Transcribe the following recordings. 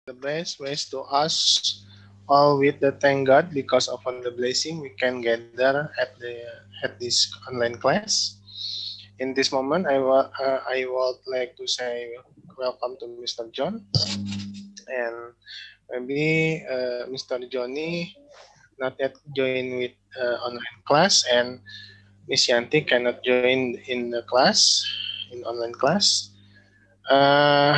the best ways to us all with the thank God because of all the blessing we can gather at this online class. In this moment, I would like to say welcome to Mr. John, and maybe Mr. Joni not yet join with online class, and Miss Yanti cannot join in the class, in online class. Uh,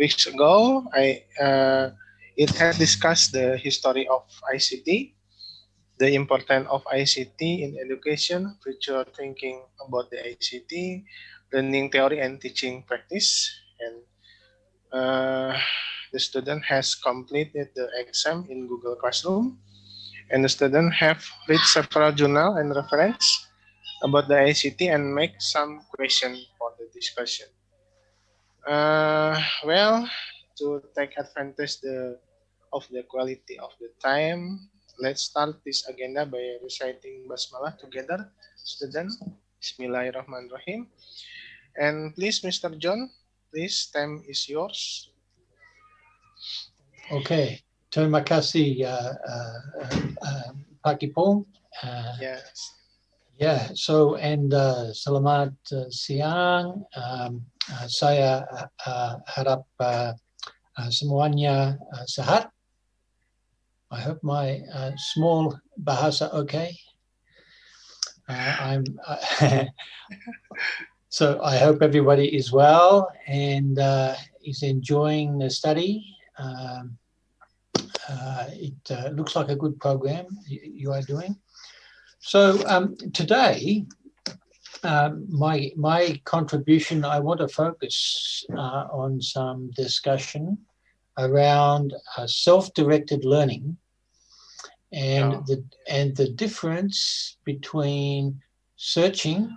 Weeks ago, it had discussed the history of ICT, the importance of ICT in education, future thinking about the ICT, learning theory and teaching practice, and the student has completed the exam in Google Classroom, and the student have read several journal and reference about the ICT and make some question for the discussion. Well, to take advantage of the quality of the time, let's start this agenda by reciting Basmalah together, student. Bismillahirrahmanirrahim. And please, Mr. John, please, time is yours. Okay, terima kasih Pak Ipong. Yes. Yeah, so and selamat siang. Saya harap semuanya sehat. I hope my small bahasa okay. So I hope everybody is well and is enjoying the study. It looks like a good program you are doing. So today, my contribution, I want to focus on some discussion around self-directed learning and the difference between searching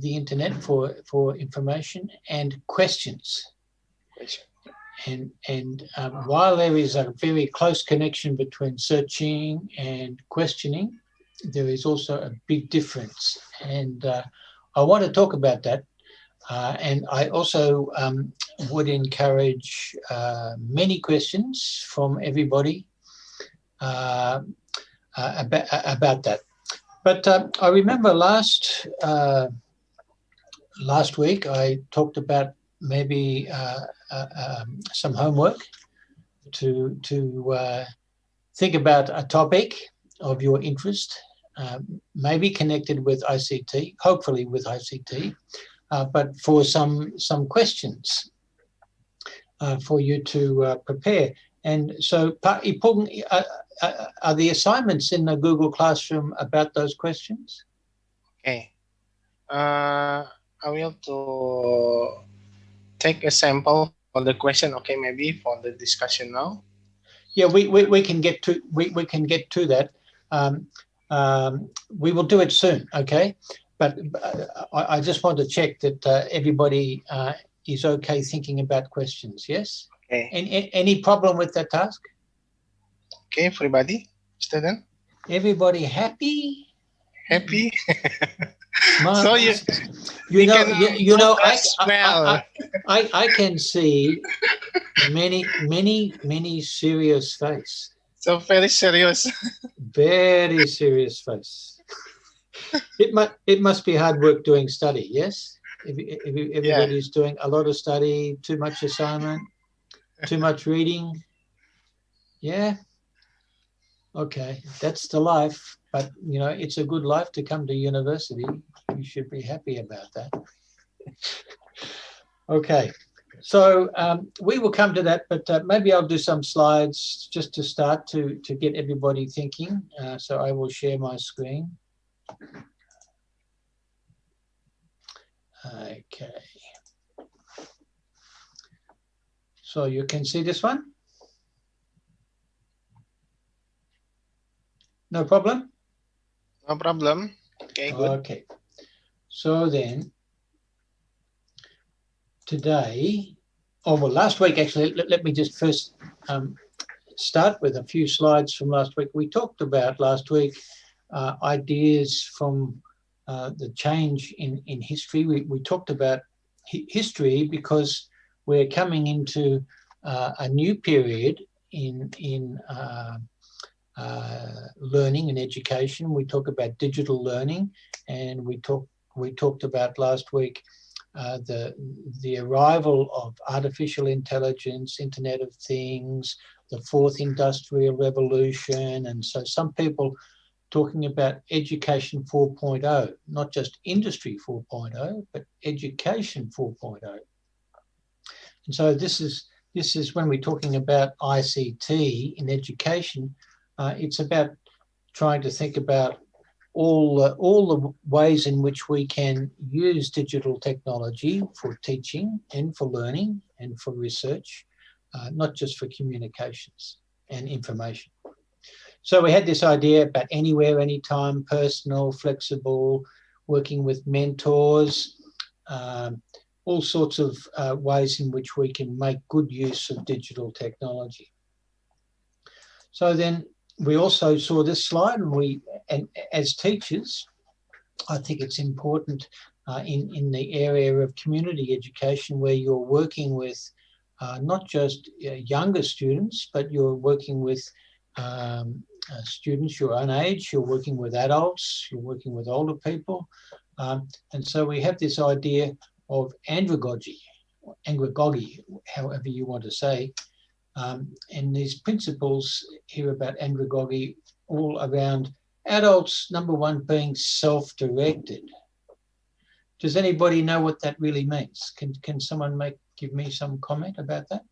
the internet for information and questions. And while there is a very close connection between searching and questioning, there is also a big difference. And I want to talk about that. And I also would encourage many questions from everybody about that. But I remember last week I talked about maybe some homework to think about a topic of your interest, maybe connected with ICT, hopefully with ICT, but for some questions for you to prepare. And so, Pak Ipong, are the assignments in the Google Classroom about those questions? Okay. I will to take a sample for the question. Okay, maybe for the discussion now. Yeah, we can get to that. We will do it soon. Okay, but I just want to check that everybody is okay thinking about questions. Yes. Okay. Any problem with that task? Okay, everybody, student. Everybody happy? Happy. So I can see many serious face. So very serious. Very serious face. It must be hard work doing study. Yes, everybody's doing a lot of study, too much assignment, too much reading. Yeah. Okay, that's the life. But you know, it's a good life to come to university. You should be happy about that. Okay, so we will come to that, but maybe I'll do some slides just to start to get everybody thinking. So I will share my screen. Okay. So you can see this one? No problem? No problem. Okay, good. Okay. So then, today, last week actually, let me just first start with a few slides from last week. We talked about last week ideas from the change in history. We talked about history because we're coming into a new period in learning and education. We talk about digital learning, and we talked about last week the arrival of artificial intelligence, Internet of Things, the fourth industrial revolution. And so some people talking about education 4.0, not just industry 4.0, but education 4.0. And so this is when we're talking about ICT in education, it's about trying to think about all the ways in which we can use digital technology for teaching and for learning and for research, not just for communications and information. So we had this idea about anywhere, anytime, personal, flexible, working with mentors, all sorts of ways in which we can make good use of digital technology. So then we also saw this slide, and as teachers, I think it's important in the area of community education, where you're working with not just younger students, but you're working with students your own age, you're working with adults, you're working with older people. And so we have this idea of andragogy, however you want to say. And these principles here about andragogy all around adults, number one, being self-directed. Does anybody know what that really means? Can someone give me some comment about that?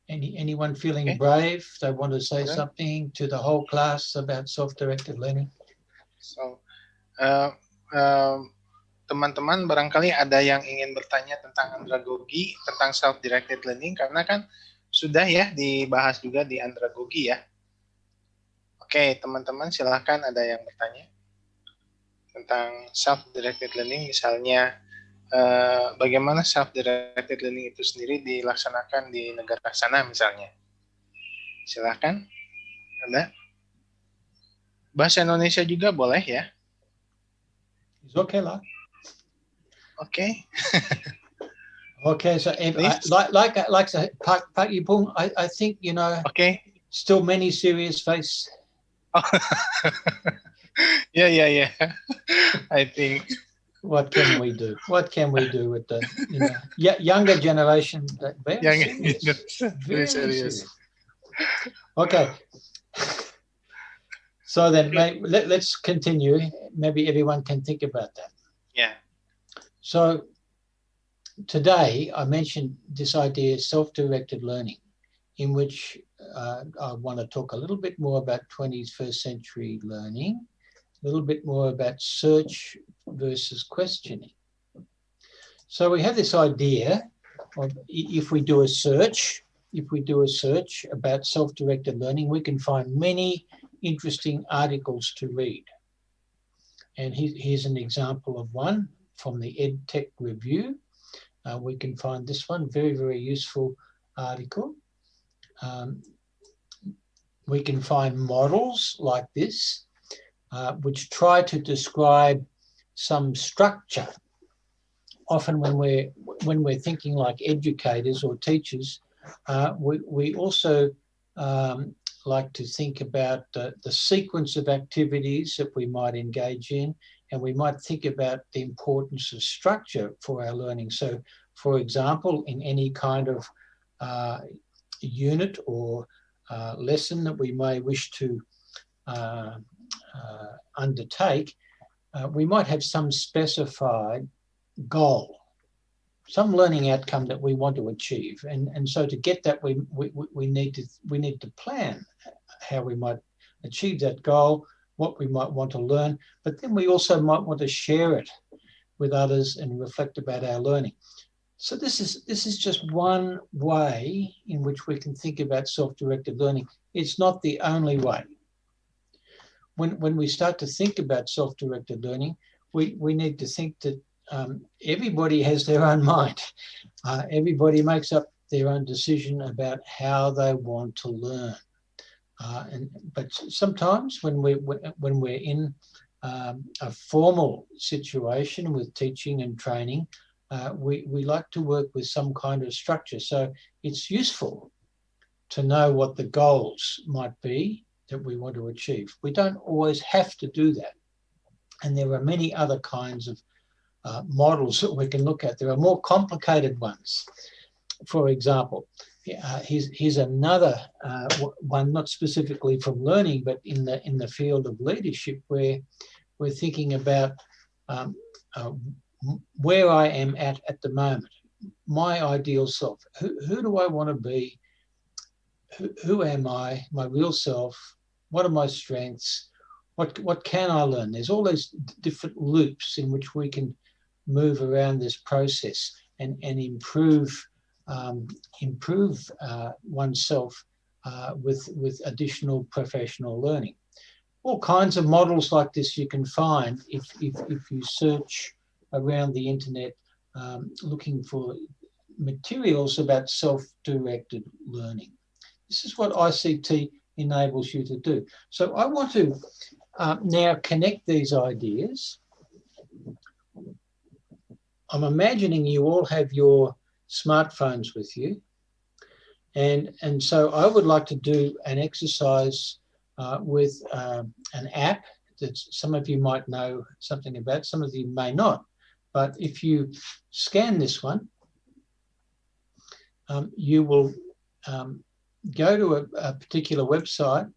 Anyone feeling brave? They want to say something to the whole class about self-directed learning? So, teman-teman barangkali ada yang ingin bertanya tentang andragogi, tentang self-directed learning, karena kan sudah ya dibahas juga di andragogi ya. Oke, teman-teman silahkan ada yang bertanya tentang self-directed learning, misalnya bagaimana self-directed learning itu sendiri dilaksanakan di negara sana misalnya. Silahkan, ada. Bahasa Indonesia juga boleh ya. Oke lah. Okay. Okay, so like Pak Yipung, I think, you know, still many serious face. Yeah. I think. What can we do? What can we do with the younger generation? Very serious. Okay. So then let's continue. Maybe everyone can think about that. Yeah. So today I mentioned this idea of self-directed learning, in which I want to talk a little bit more about 21st century learning, a little bit more about search versus questioning. So we have this idea of if we do a search about self-directed learning, we can find many interesting articles to read. And here's an example of one from the EdTech Review. We can find this one, very, very useful article. We can find models like this, which try to describe some structure. Often when we're thinking like educators or teachers, we also like to think about the sequence of activities that we might engage in, and we might think about the importance of structure for our learning. So, for example, in any kind of unit or lesson that we may wish to undertake, we might have some specified goal, some learning outcome that we want to achieve, and so to get that we need to plan how we might achieve that goal, what we might want to learn, but then we also might want to share it with others and reflect about our learning. So this is just one way in which we can think about self-directed learning. It's not the only way. When we start to think about self-directed learning, we need to think that everybody has their own mind. Everybody makes up their own decision about how they want to learn. But sometimes when we're in a formal situation with teaching and training, we like to work with some kind of structure. So it's useful to know what the goals might be that we want to achieve. We don't always have to do that. And there are many other kinds of models that we can look at. There are more complicated ones. For example, here's another one, not specifically from learning, but in the field of leadership, where we're thinking about where I am at the moment, my ideal self. Who do I want to be? Who am I? My real self. What are my strengths? What can I learn? There's all these different loops in which we can move around this process and improve oneself with additional professional learning. All kinds of models like this you can find if you search around the internet looking for materials about self-directed learning. This is what ICT enables you to do. So I want to now connect these ideas. I'm imagining you all have your smartphones with you. And so I would like to do an exercise with an app that some of you might know something about, some of you may not. But if you scan this one, you will go to a particular website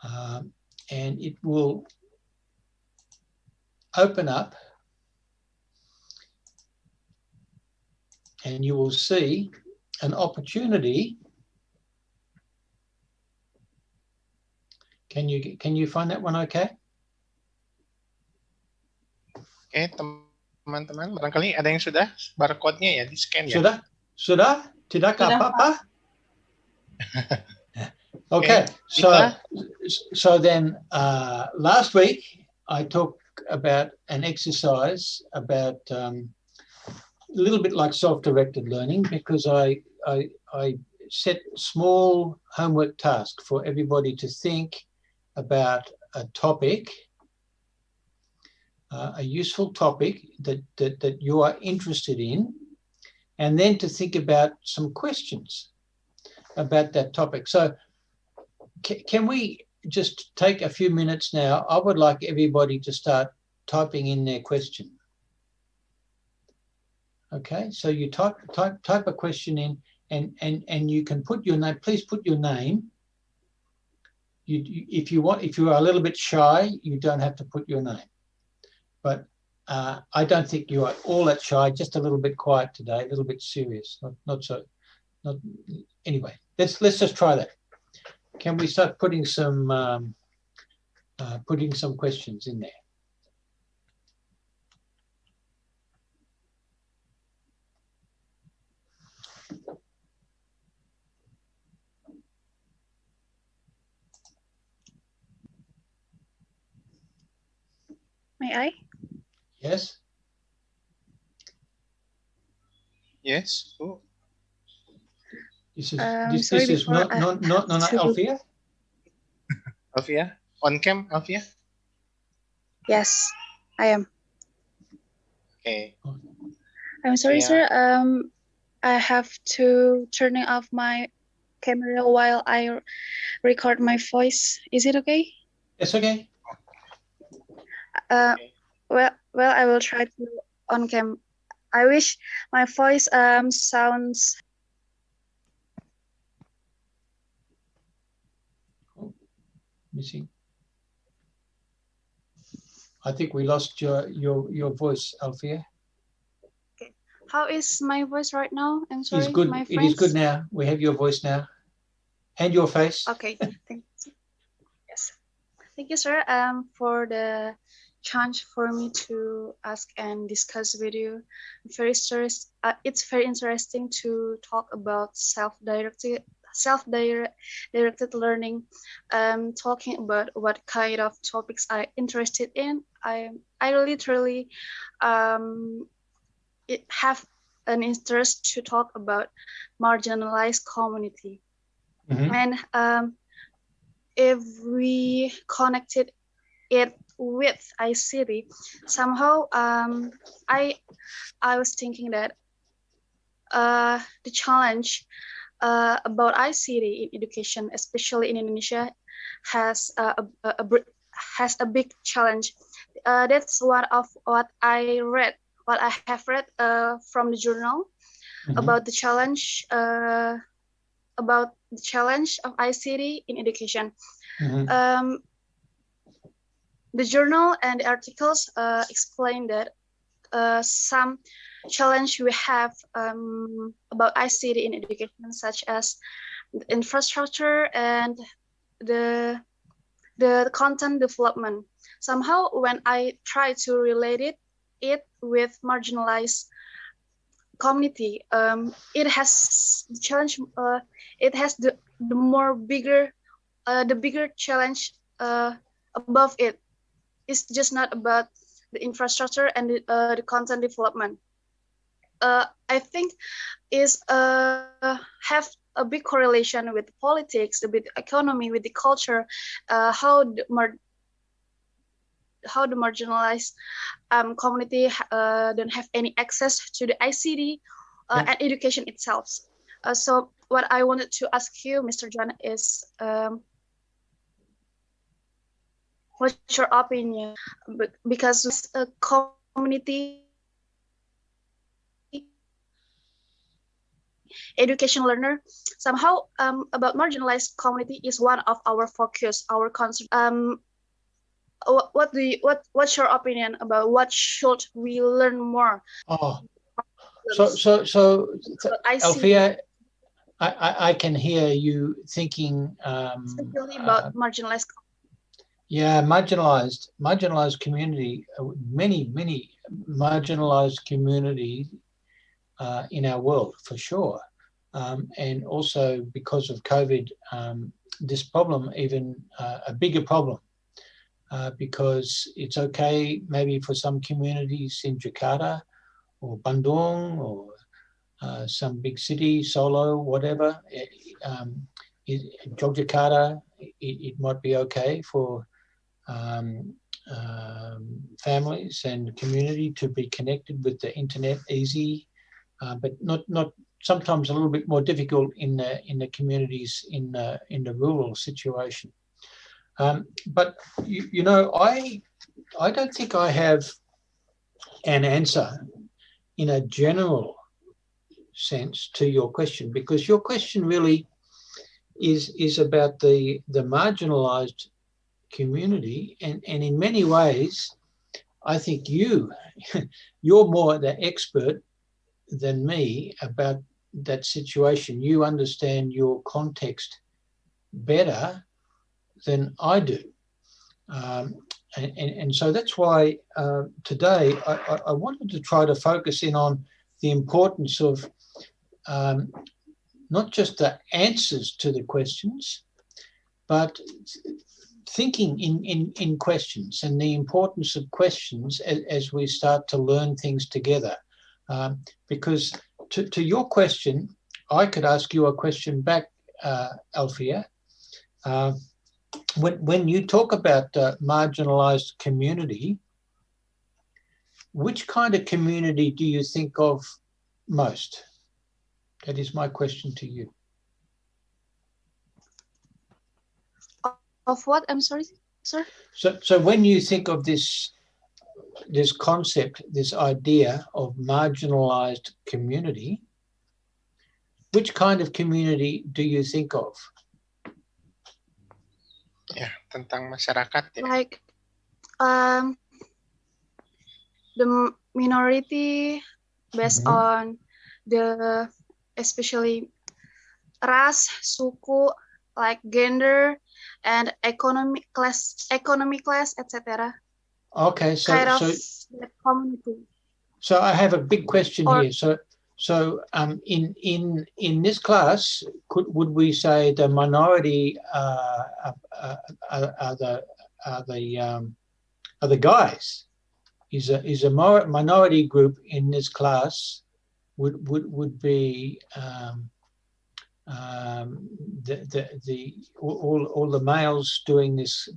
and it will open up and you will see an opportunity. Can you find that one okay? Oke, teman-teman, barangkali ada yang sudah barcode-nya ya di-scan ya. Sudah? Tidak apa-apa? Okay, so then last week I talked about an exercise about a little bit like self-directed learning, because I set small homework tasks for everybody to think about a topic, a useful topic that you are interested in, and then to think about some questions about that topic. So can we just take a few minutes now? I would like everybody to start typing in their question. Okay, so you type a question in, and you can put your name. Please put your name. If you are a little bit shy, you don't have to put your name. But I don't think you are all that shy. Just a little bit quiet today, a little bit serious. Anyway, let's just try that. Can we start putting some questions in there? May I? Yes. Yes. This is not Alfia. Alfia, on cam, Alfia. Yes, I am. Okay. I'm sorry, Yeah. sir. I have to turn off my camera while I record my voice. Is it okay? It's okay. Okay. Well, I will try to on cam. I wish my voice sounds. Missing. I think we lost your voice, Alfia. Okay. How is my voice right now? I'm sorry, It's good. my It is good now. We have your voice now, and your face. Okay. Thank you. Yes. Thank you, sir. For the chance for me to ask and discuss with you. It's very interesting to talk about self-directed learning. Talking about what kind of topics I'm interested in. I literally have an interest to talk about marginalized community. Mm-hmm. And if we connected it with ICT, somehow I was thinking that the challenge about ICT in education, especially in Indonesia, has has a big challenge. That's one of what I read, what I have read from the journal about the challenge of ICT in education. The journal and the articles explain that some challenge we have about ICT in education, such as the infrastructure and the content development. Somehow, when I try to relate it with marginalized community, it has the challenge. It has the bigger challenge above it. It's just not about the infrastructure and the content development. I think is have a big correlation with politics, with the economy, with the culture, how the marginalized community don't have any access to the ICT and education itself. So what I wanted to ask you, Mr. John, is what's your opinion? Because a community education learner, somehow about marginalized community is one of our focus, our concern. What's your opinion about what should we learn more? So Alfia, I can hear you thinking especially about marginalized. Yeah, marginalized community. Many marginalized communities in our world, for sure, and also because of COVID, this problem even a bigger problem. Because it's okay maybe for some communities in Jakarta or Bandung or some big city, Solo, whatever, Yogyakarta, it might be okay for families and community to be connected with the internet easy, but not sometimes a little bit more difficult in the communities in the rural situation. But you know, I don't think I have an answer in a general sense to your question, because your question really is about the marginalized community, and in many ways I think you're more the expert than me about that situation. You understand your context better than I do, and so that's why today I wanted to try to focus in on the importance of not just the answers to the questions, but thinking in questions, and the importance of questions as we start to learn things together. Because to your question, I could ask you a question back, Alfia. When you talk about marginalized community, which kind of community do you think of most? That is my question to you. Of what? I'm sorry, sir? So when you think of this concept, this idea of marginalized community, which kind of community do you think of? Ya, tentang masyarakat ya. Like the minority based on the especially ras, suku, like gender and economic class, etc. Okay, so kind of community. So I have a big question here. So in this class, would we say the minority are the guys? Is a minority group in this class would be all the males doing this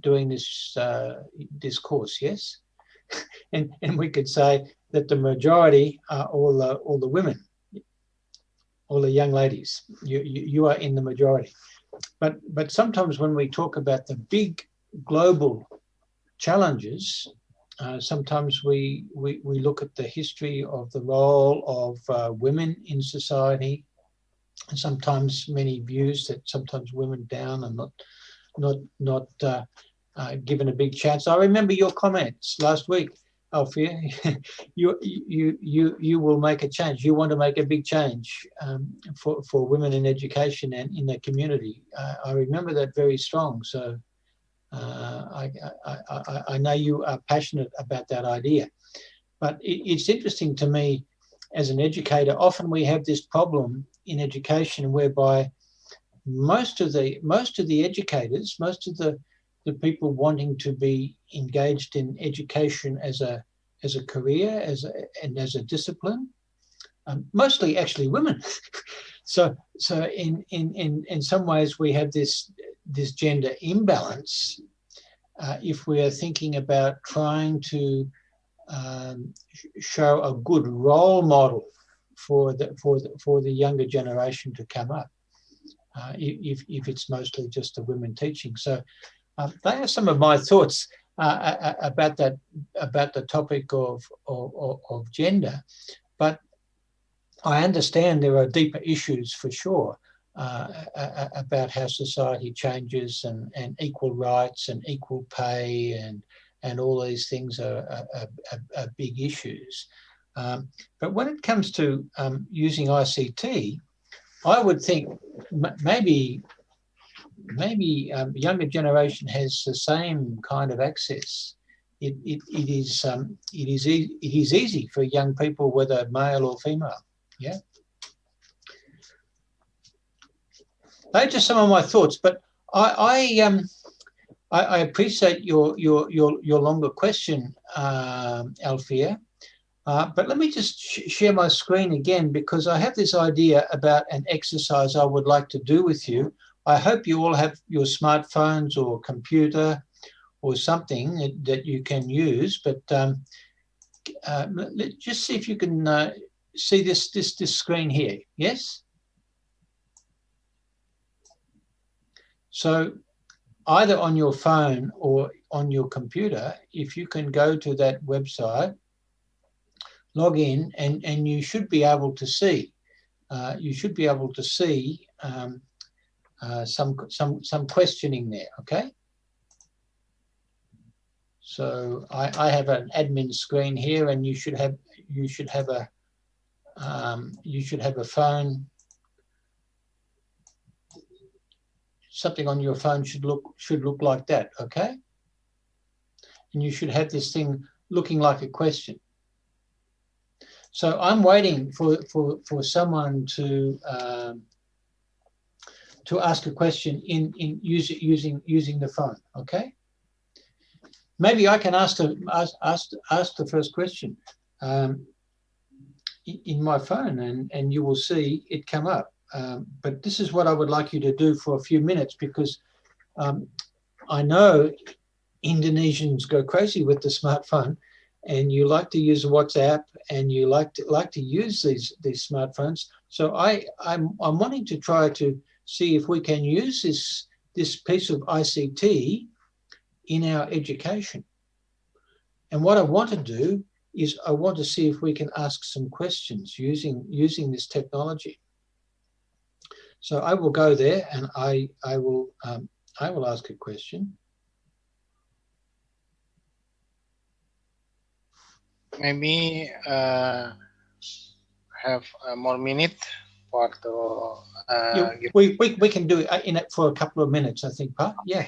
course, yes, and we could say that the majority are all the women, all the young ladies. You are in the majority, but sometimes when we talk about the big global challenges, sometimes we look at the history of the role of women in society, and sometimes many views that sometimes women down and not given a big chance. I remember your comments last week, Alfia. you will make a change. You want to make a big change for women in education and in the community. I remember that very strong. So I know you are passionate about that idea. But it's interesting to me as an educator, often we have this problem in education whereby most of the educators, most of the people wanting to be engaged in education as a career, and as a discipline, mostly actually women. so in some ways we have this gender imbalance if we are thinking about trying to show a good role model for the younger generation to come up, if it's mostly just the women teaching. So they are some of my thoughts about the topic of gender. But I understand there are deeper issues for sure about how society changes, and equal rights and equal pay and all these things are big issues. But when it comes to using ICT, I would think maybe younger generation has the same kind of access. It is easy for young people, whether male or female. Yeah. Those are just some of my thoughts, but I appreciate your longer question, Alfia. But let me just share my screen again, because I have this idea about an exercise I would like to do with you. I hope you all have your smartphones or computer or something that you can use. But let's just see if you can see this screen here. Yes. So either on your phone or on your computer, if you can go to that website, log in, and you should be able to see. Some questioning there. Okay. So I have an admin screen here, and you should have a phone. Something on your phone should look like that. Okay. And you should have this thing looking like a question. So I'm waiting for someone to ask a question using the phone. Okay. Maybe I can ask the first question in my phone, and you will see it come up. But this is what I would like you to do for a few minutes, because I know Indonesians go crazy with the smartphone, and you like to use WhatsApp, and you like to use these smartphones. So I'm wanting to try to see if we can use this piece of ICT in our education. And what I want to do is I want to see if we can ask some questions using this technology. So I will go there, and I will ask a question. Maybe have more minute for the. We can do it in it for a couple of minutes, I think, Pat. Yeah.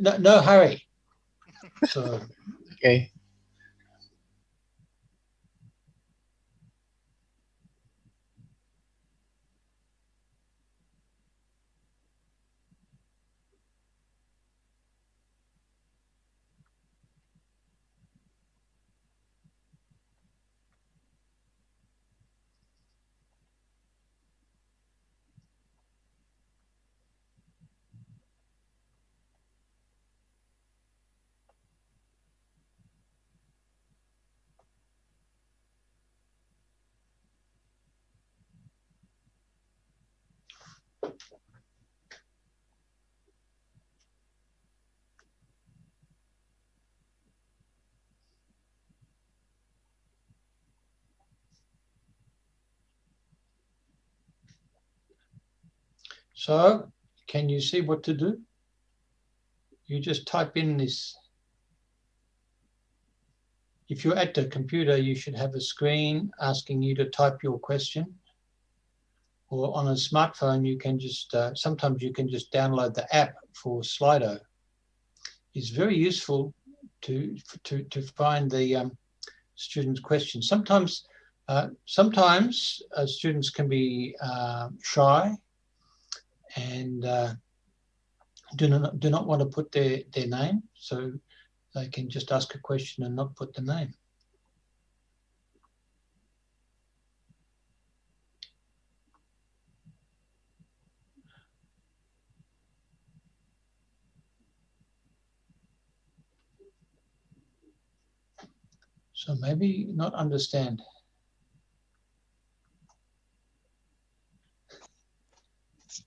No hurry. So. Okay. So can you see what to do? You just type in this. If you're at the computer, you should have a screen asking you to type your question. Or on a smartphone, you can just, sometimes you can just download the app for Slido. It's very useful to find the students' questions. Sometimes students can be shy and do not want to put their name, so they can just ask a question and not put the name. So maybe not understand.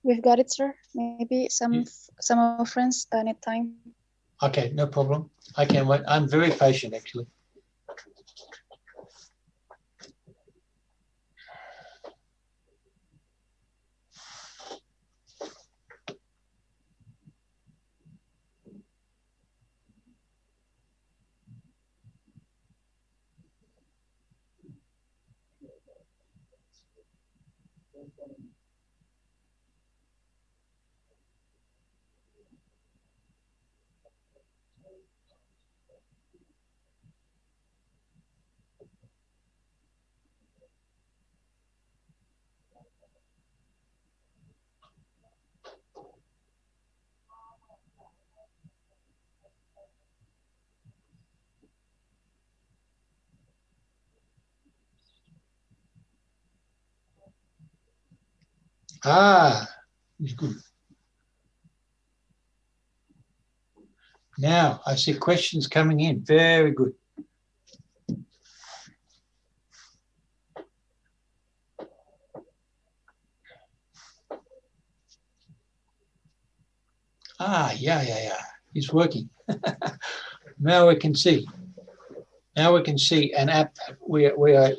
We've got it, sir. Maybe some of friends need time. Okay, no problem. I can wait. I'm very patient, actually. Ah, it's good. Now I see questions coming in. Very good. Ah, yeah. It's working. Now we can see. Now we can see an app. We are.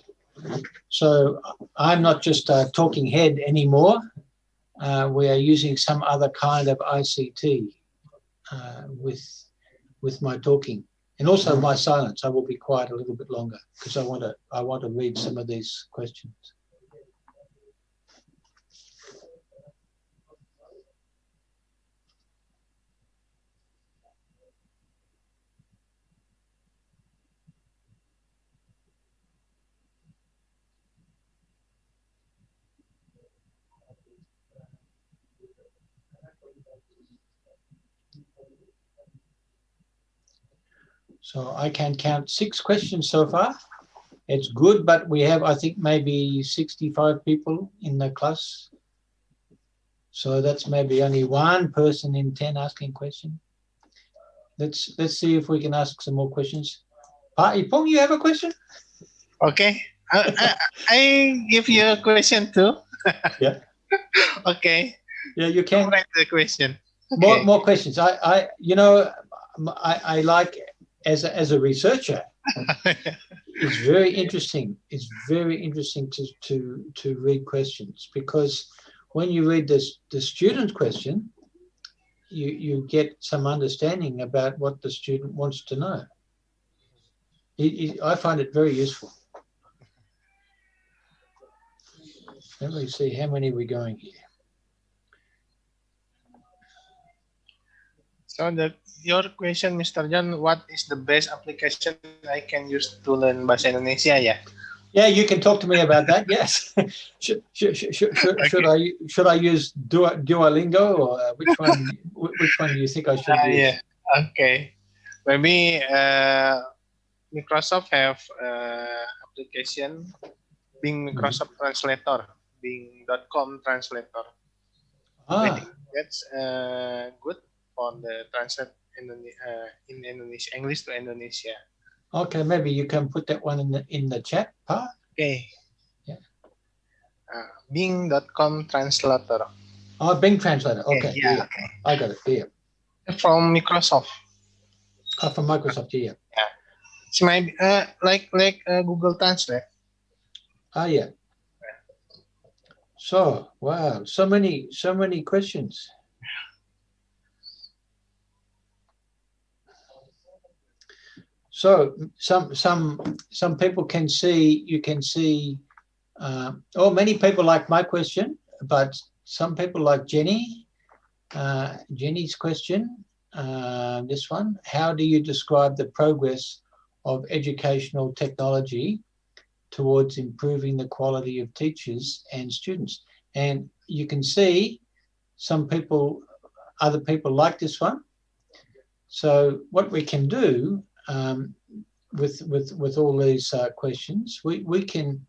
So I'm not just a talking head anymore. We are using some other kind of ICT with my talking, and also my silence. I will be quiet a little bit longer because I want to read some of these questions. So I can count 6 questions so far. It's good, but we have, I think, maybe 65 people in the class. So that's maybe only 1 person in 10 asking questions. Let's see if we can ask some more questions. Ipong, you have a question? Okay. I give you a question too. Yeah. Okay. Yeah, you can. Write the question. Okay. More questions. I like as a researcher. It's very interesting. It's very interesting to read questions, because when you read the student question, you get some understanding about what the student wants to know. I find it very useful. Let me see how many we're going here. So your question, Mr. John, what is the best application I can use to learn bahasa Indonesia? Yeah. Yeah, you can talk to me about that. Yes. Should I use Duolingo, or which one do you think I should use? Yeah. Okay. Maybe Microsoft have application Bing Microsoft Translator, Bing.com Translator. I think that's good for the translate in Indonesia, English to Indonesia. Okay, maybe you can put that one in the chat part. Okay. Yeah. Bing.com Translator. Oh, Bing Translator. Okay. Yeah. Okay. I got it. Yeah. From Microsoft. Oh, from Microsoft. Yeah. Yeah. It's maybe like Google Translate. Ah, yeah. So, wow, so many questions. So some people can see, you can see, oh, many people like my question, but some people like Jenny, Jenny's question, this one, how do you describe the progress of educational technology towards improving the quality of teachers and students? And you can see some people, other people like this one. So what we can do with all these questions, we can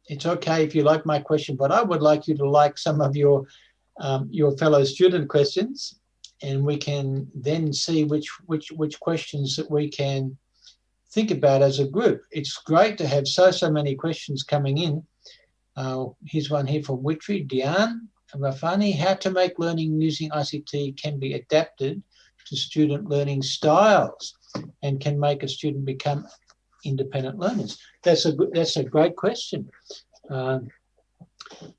it's okay if you like my question, but I would like you to like some of your fellow student questions, and we can then see which questions that we can think about as a group. It's great to have so many questions coming in. Here's one here from Witri, Diane, Rafani, how to make learning using ICT can be adapted to student learning styles and can make a student become independent learners. That's a great question,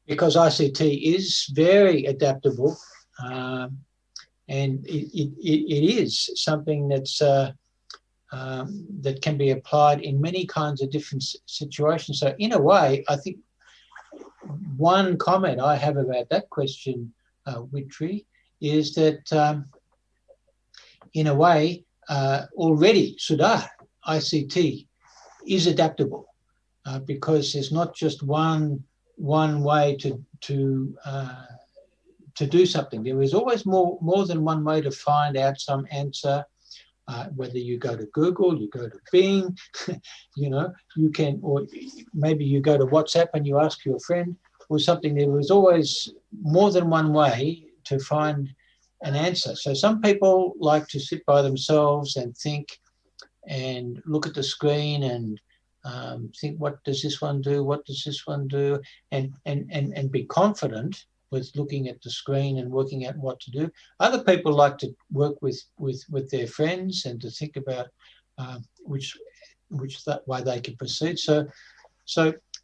because ICT is very adaptable, and it is something that's that can be applied in many kinds of different situations. So in a way, I think one comment I have about that question, Witri, is that in a way, already Sudah, ICT is adaptable, because there's not just one way to do something. There is always more than one way to find out some answer. Whether you go to Google, you go to Bing, you know, you can, or maybe you go to WhatsApp and you ask your friend or something. There was always more than one way to find an answer. So some people like to sit by themselves and think and look at the screen and think, what does this one do? What does this one do? And be confident with looking at the screen and working out what to do. Other people like to work with their friends and to think about which way they can proceed. So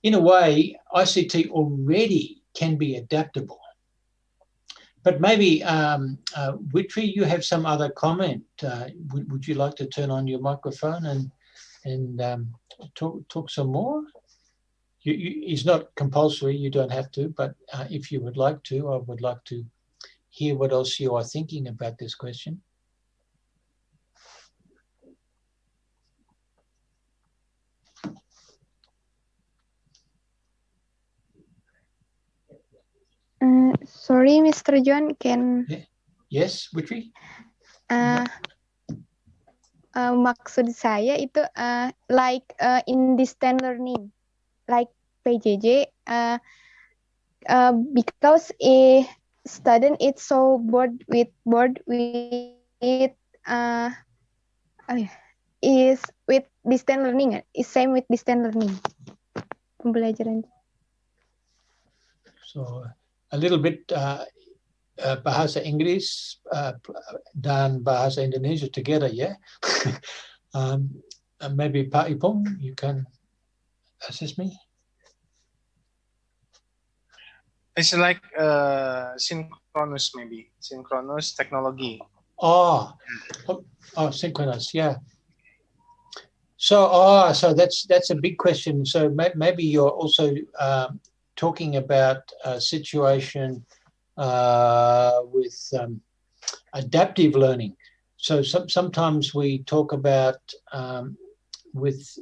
in a way, ICT already can be adaptable. But maybe, Witri, you have some other comment. Would you like to turn on your microphone and talk some more? It's not compulsory, you don't have to, but if you would like to, I would like to hear what else you are thinking about this question. Sorry, Mr. John, can... Yes, Witri? Maksud saya itu like in distance learning, like PJJ, because a student is so bored with is with distance learning, is same with distance learning, pembelajaran. So a little bit bahasa Inggris dan bahasa Indonesia together, yeah? Maybe Pak Ipong, you can assist me? It's like synchronous, maybe synchronous technology. Oh, synchronous, yeah. So, so that's a big question. So maybe you're also talking about a situation with adaptive learning. So sometimes we talk about with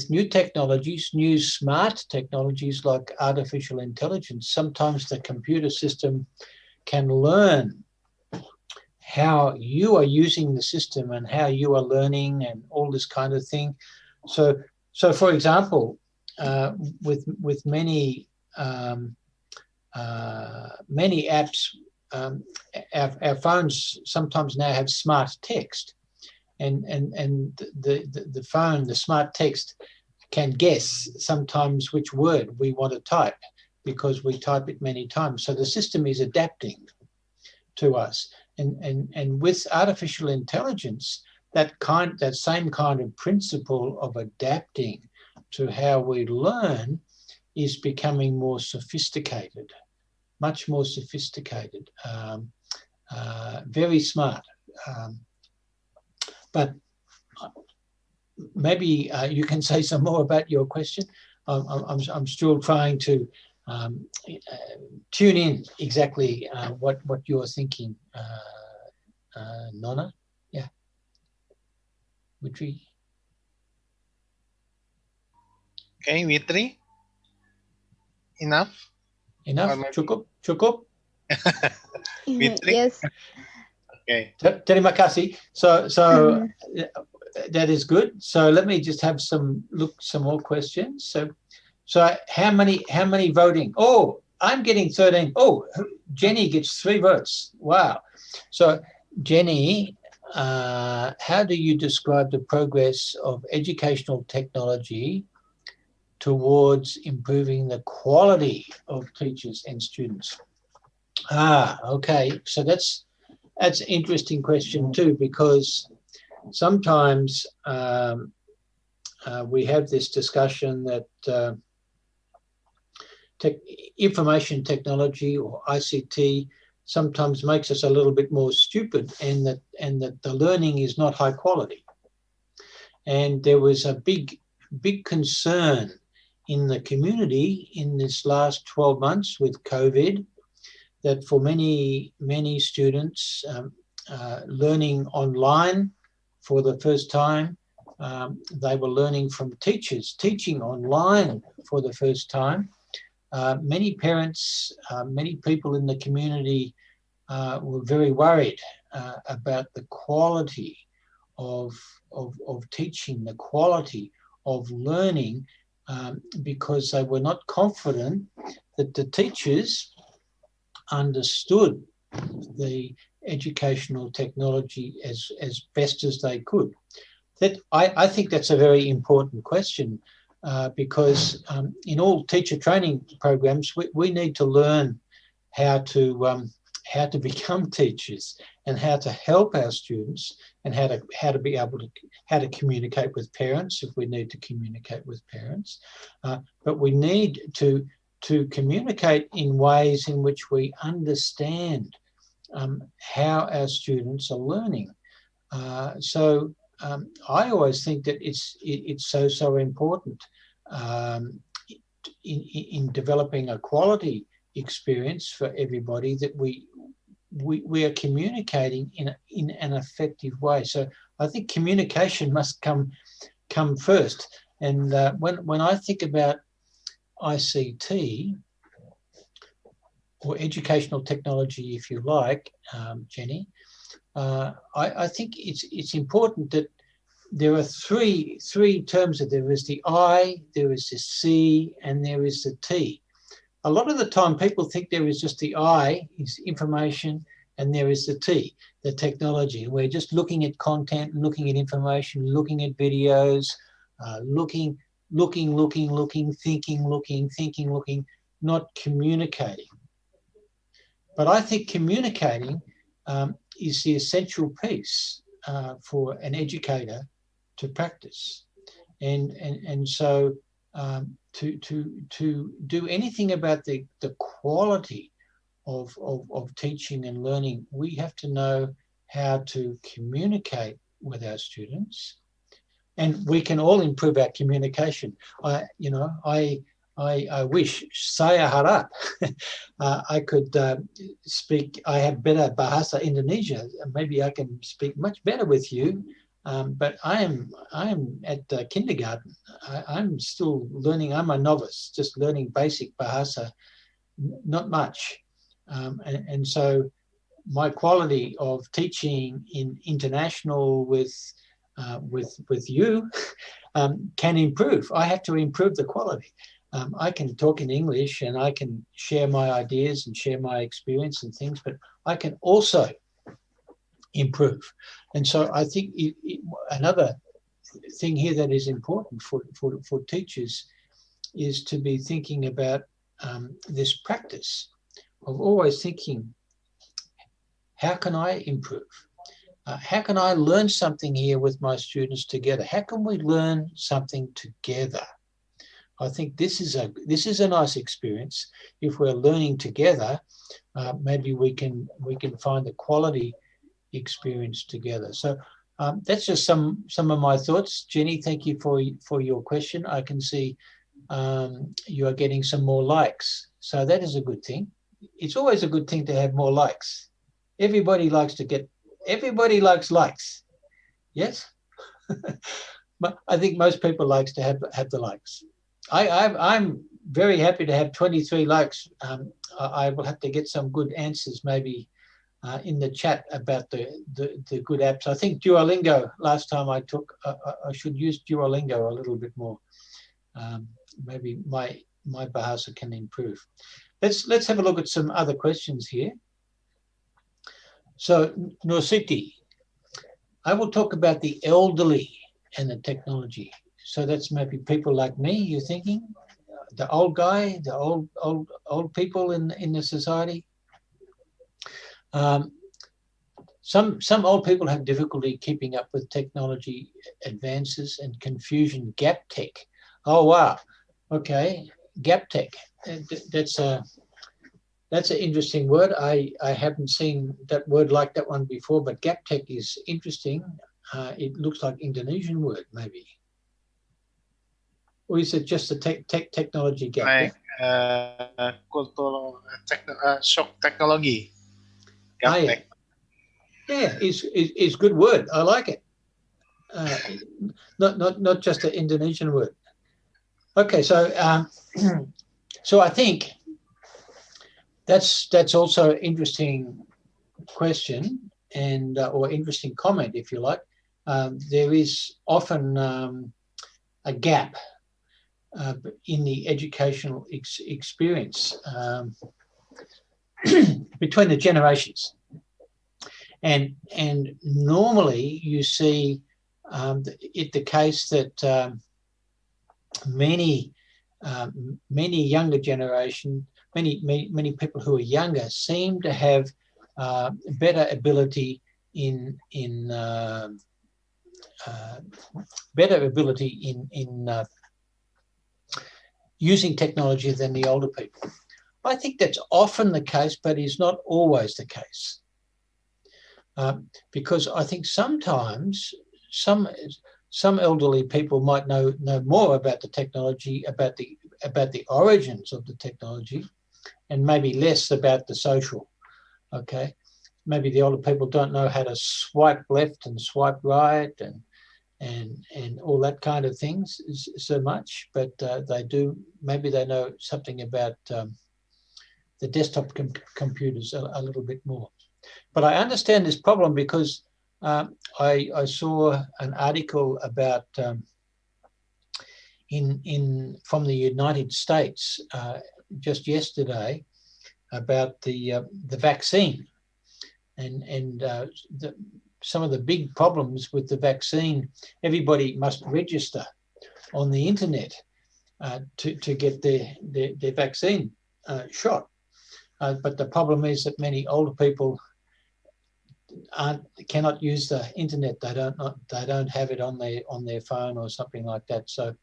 new technologies, new smart technologies like artificial intelligence. Sometimes the computer system can learn how you are using the system and how you are learning and all this kind of thing. So for example, with many apps, our phones sometimes now have smart text, and the phone, the smart text, can guess sometimes which word we want to type because we type it many times. So the system is adapting to us, and with artificial intelligence, that same kind of principle of adapting to how we learn is becoming more sophisticated, much more sophisticated, very smart. But maybe you can say some more about your question. I'm still trying to tune in exactly what you're thinking, Nonna. Yeah. Would we? Okay, Witri. Enough? Enough? Cukup? Cukup? Witri? Yes. Okay. Terima kasih. So that is good. So let me just have some more questions. So how many voting? Oh, I'm getting 13. Oh, Jenny gets 3 votes. Wow. So Jenny, how do you describe the progress of educational technology towards improving the quality of teachers and students? Okay. So that's an interesting question too, because sometimes we have this discussion that information technology or ICT sometimes makes us a little bit more stupid, and that the learning is not high quality. And there was a big concern in the community in this last 12 months with COVID, that for many students learning online for the first time, they were learning from teachers, teaching online for the first time. Many parents, many people in the community were very worried about the quality of teaching, the quality of learning, because they were not confident that the teachers understood the educational technology as best as they could. That I think that's a very important question, because in all teacher training programs, we need to learn how to become teachers and how to help our students, and how to be able to communicate with parents if we need to communicate with parents. But we need to communicate in ways in which we understand how our students are learning. So I always think that it's so important in developing a quality experience for everybody, that we are communicating in an effective way. So I think communication must come first. And when I think about ICT, or educational technology, if you like, Jenny, I think it's important that there are three terms. There is the I, there is the C, and there is the T. A lot of the time people think there is just the I, is information, and there is the T, the technology. We're just looking at content, looking at information, looking at videos, looking, thinking, not communicating. But I think communicating is the essential piece for an educator to practice. And so to do anything about the quality of teaching and learning, we have to know how to communicate with our students, and we can all improve our communication. I wish, saya harap, I could speak. I have better bahasa Indonesia. Maybe I can speak much better with you. But I am at kindergarten. I'm still learning. I'm a novice, just learning basic bahasa, not much. And so my quality of teaching in international with you can improve. I have to improve the quality. I can talk in English and I can share my ideas and share my experience and things, but I can also improve. And so I think another thing here that is important for teachers is to be thinking about this practice of always thinking, how can I improve? How can I learn something here with my students together? How can we learn something together? I think this is a nice experience. If we're learning together, maybe we can find the quality experience together. So that's just some of my thoughts. Jenny, thank you for your question. I can see you are getting some more likes, so that is a good thing. It's always a good thing to have more likes. Everybody likes likes. Yes. But I think most people likes to have the likes. I'm very happy to have 23 likes. I will have to get some good answers maybe in the chat about the good apps. I think Duolingo, last time I took, I should use Duolingo a little bit more. Maybe my Bahasa can improve. Let's have a look at some other questions here. So Nursiti, I will talk about the elderly and the technology. So that's maybe people like me, you're thinking? The old guy, the old people in the society. Some old people have difficulty keeping up with technology advances and confusion. Gap tech. Oh wow. Okay, gap tech. That's an interesting word. I haven't seen that word like that one before, but gap tech is interesting. It looks like Indonesian word maybe. Or is it just a technology gap? Like shock technology. Gap yeah. tech. Yeah, it's good word. I like it. Not just an Indonesian word. Okay, so so I think that's also an interesting question and or interesting comment, if you like. There is often a gap in the educational experience between the generations. And normally you see the case that many younger generation, many people who are younger seem to have better ability in using technology than the older people. I think that's often the case, but is not always the case. Because I think sometimes some elderly people might know more about the technology, about the origins of the technology, and maybe less about the social. Okay, maybe the older people don't know how to swipe left and swipe right and all that kind of things so much, but they do. Maybe they know something about the desktop computers a little bit more. But I understand this problem because I saw an article about from the United States just yesterday about the vaccine and some of the big problems with the vaccine. Everybody must register on the internet to get their vaccine shot. But the problem is that many older people cannot use the internet. They don't have it on their phone or something like that. So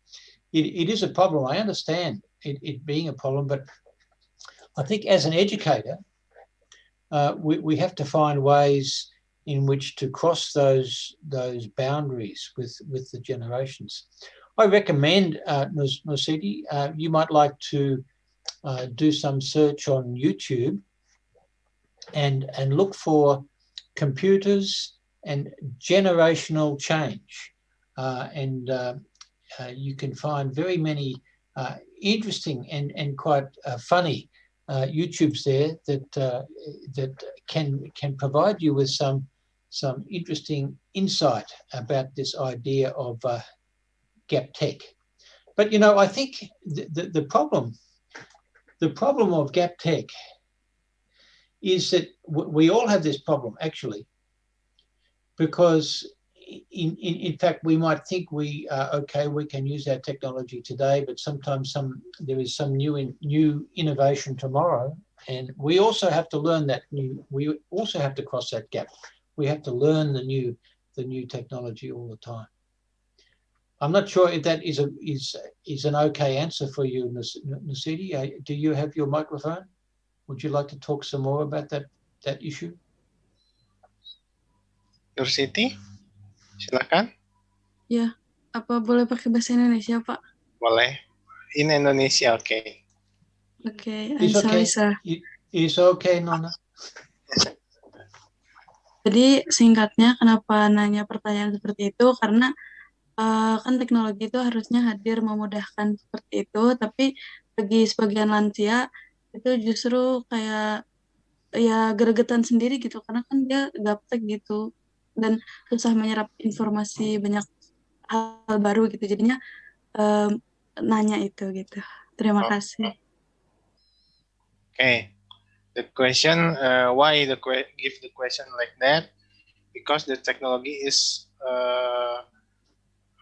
it is a problem. I understand it being a problem, but I think as an educator, we have to find ways in which to cross those boundaries with the generations. I recommend, Nositi, you might like to do some search on YouTube and look for computers and generational change. You can find very many interesting and quite funny YouTubes there that can provide you with some interesting insight about this idea of gap tech. But I think the problem of gap tech is that we all have this problem actually, because in fact we might think we can use our technology today, but sometimes there is some new innovation tomorrow, and we also have to learn we also have to cross that gap. We have to learn the new technology all the time. I'm not sure if that is an okay answer for you, Nusidi. Do you have your microphone? Would you like to talk some more about that issue? Nursiti, silakan. Ya, apa boleh pakai bahasa Indonesia, Pak? Boleh. In Indonesia, oke. Okay. Okay, I'm It's sorry, okay. sir. It's okay, Nona. Jadi singkatnya kenapa nanya pertanyaan seperti itu, karena kan teknologi itu harusnya hadir memudahkan seperti itu, tapi bagi sebagian lansia itu justru kayak ya gregetan sendiri gitu, karena kan dia gaptek gitu dan susah menyerap informasi banyak hal baru gitu, jadinya nanya itu gitu. Terima kasih. Okay. The question, why give the question like that? Because the technology is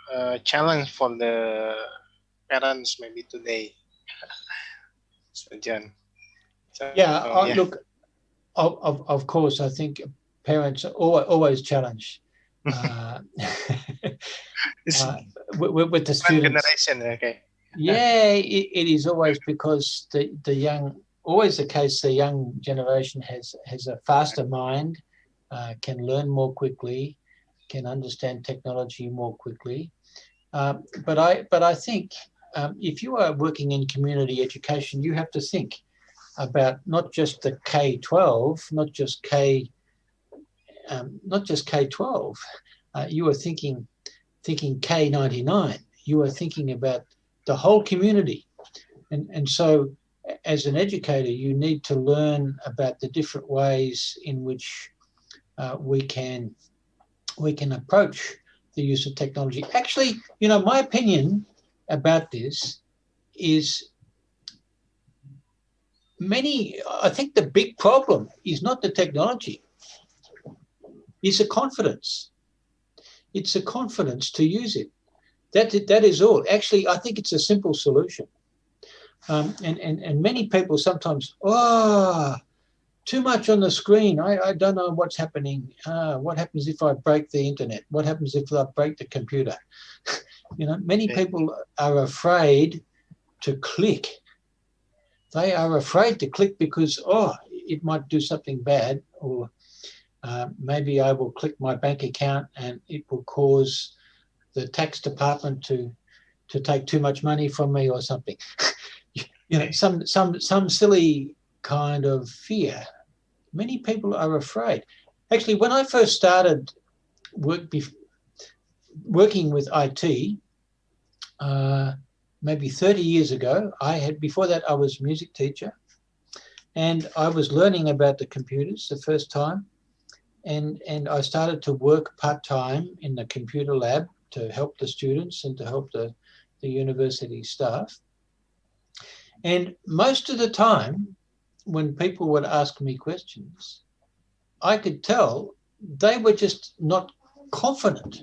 a challenge for the parents maybe today. So, John. So, yeah. Look, of course, I think parents are always challenged with the students. Generation, okay. Yeah, it is always because the young, always the case, the young generation has a faster mind, can learn more quickly, can understand technology more quickly. But I think if you are working in community education, you have to think about not just the K-12, not just K-12. You are thinking K-99. You are thinking about the whole community, and so as an educator, you need to learn about the different ways in which we can approach the use of technology. Actually, my opinion about this is I think the big problem is not the technology, it's the confidence. It's the confidence to use it. That is all. Actually, I think it's a simple solution. And many people sometimes, too much on the screen. I don't know what's happening. What happens if I break the internet? What happens if I break the computer? Many people are afraid to click. They are afraid to click because, it might do something bad, or maybe I will click my bank account and it will cause the tax department to take too much money from me or something. Some silly kind of fear. Many people are afraid. Actually, when I first started working with IT, maybe 30 years ago, before that I was a music teacher, and I was learning about the computers the first time, and I started to work part-time in the computer lab to help the students and to help the university staff. And most of the time, when people would ask me questions, I could tell they were just not confident.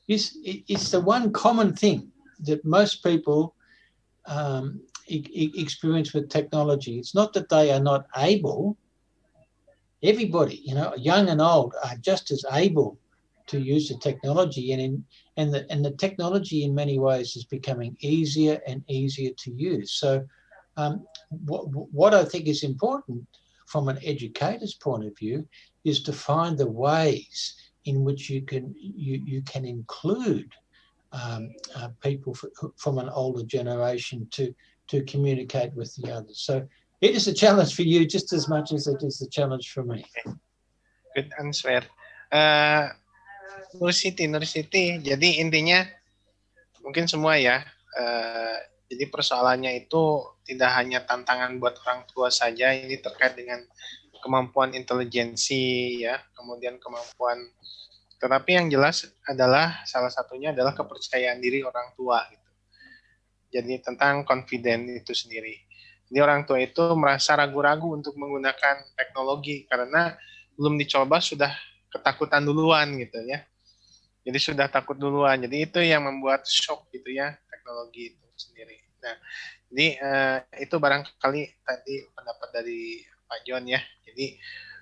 It's the one common thing that most people experience with technology. It's not that they are not able. Everybody, young and old, are just as able to use the technology, and the technology in many ways is becoming easier and easier to use. So what I think is important from an educator's point of view is to find the ways in which you can include people from an older generation to communicate with the others. So it is a challenge for you just as much as it is a challenge for me. Good answer. Nursiti. Jadi intinya mungkin semua ya. Jadi persoalannya itu tidak hanya tantangan buat orang tua saja. Ini terkait dengan kemampuan intelijensi ya, kemudian kemampuan. Tetapi yang jelas adalah salah satunya adalah kepercayaan diri orang tua gitu. Jadi tentang confident itu sendiri. Jadi orang tua itu merasa ragu-ragu untuk menggunakan teknologi karena belum dicoba sudah ketakutan duluan gitu ya. Jadi sudah takut duluan. Jadi itu yang membuat shock gitu ya teknologi itu sendiri. Nah, jadi itu barangkali tadi pendapat dari Pak John ya. Jadi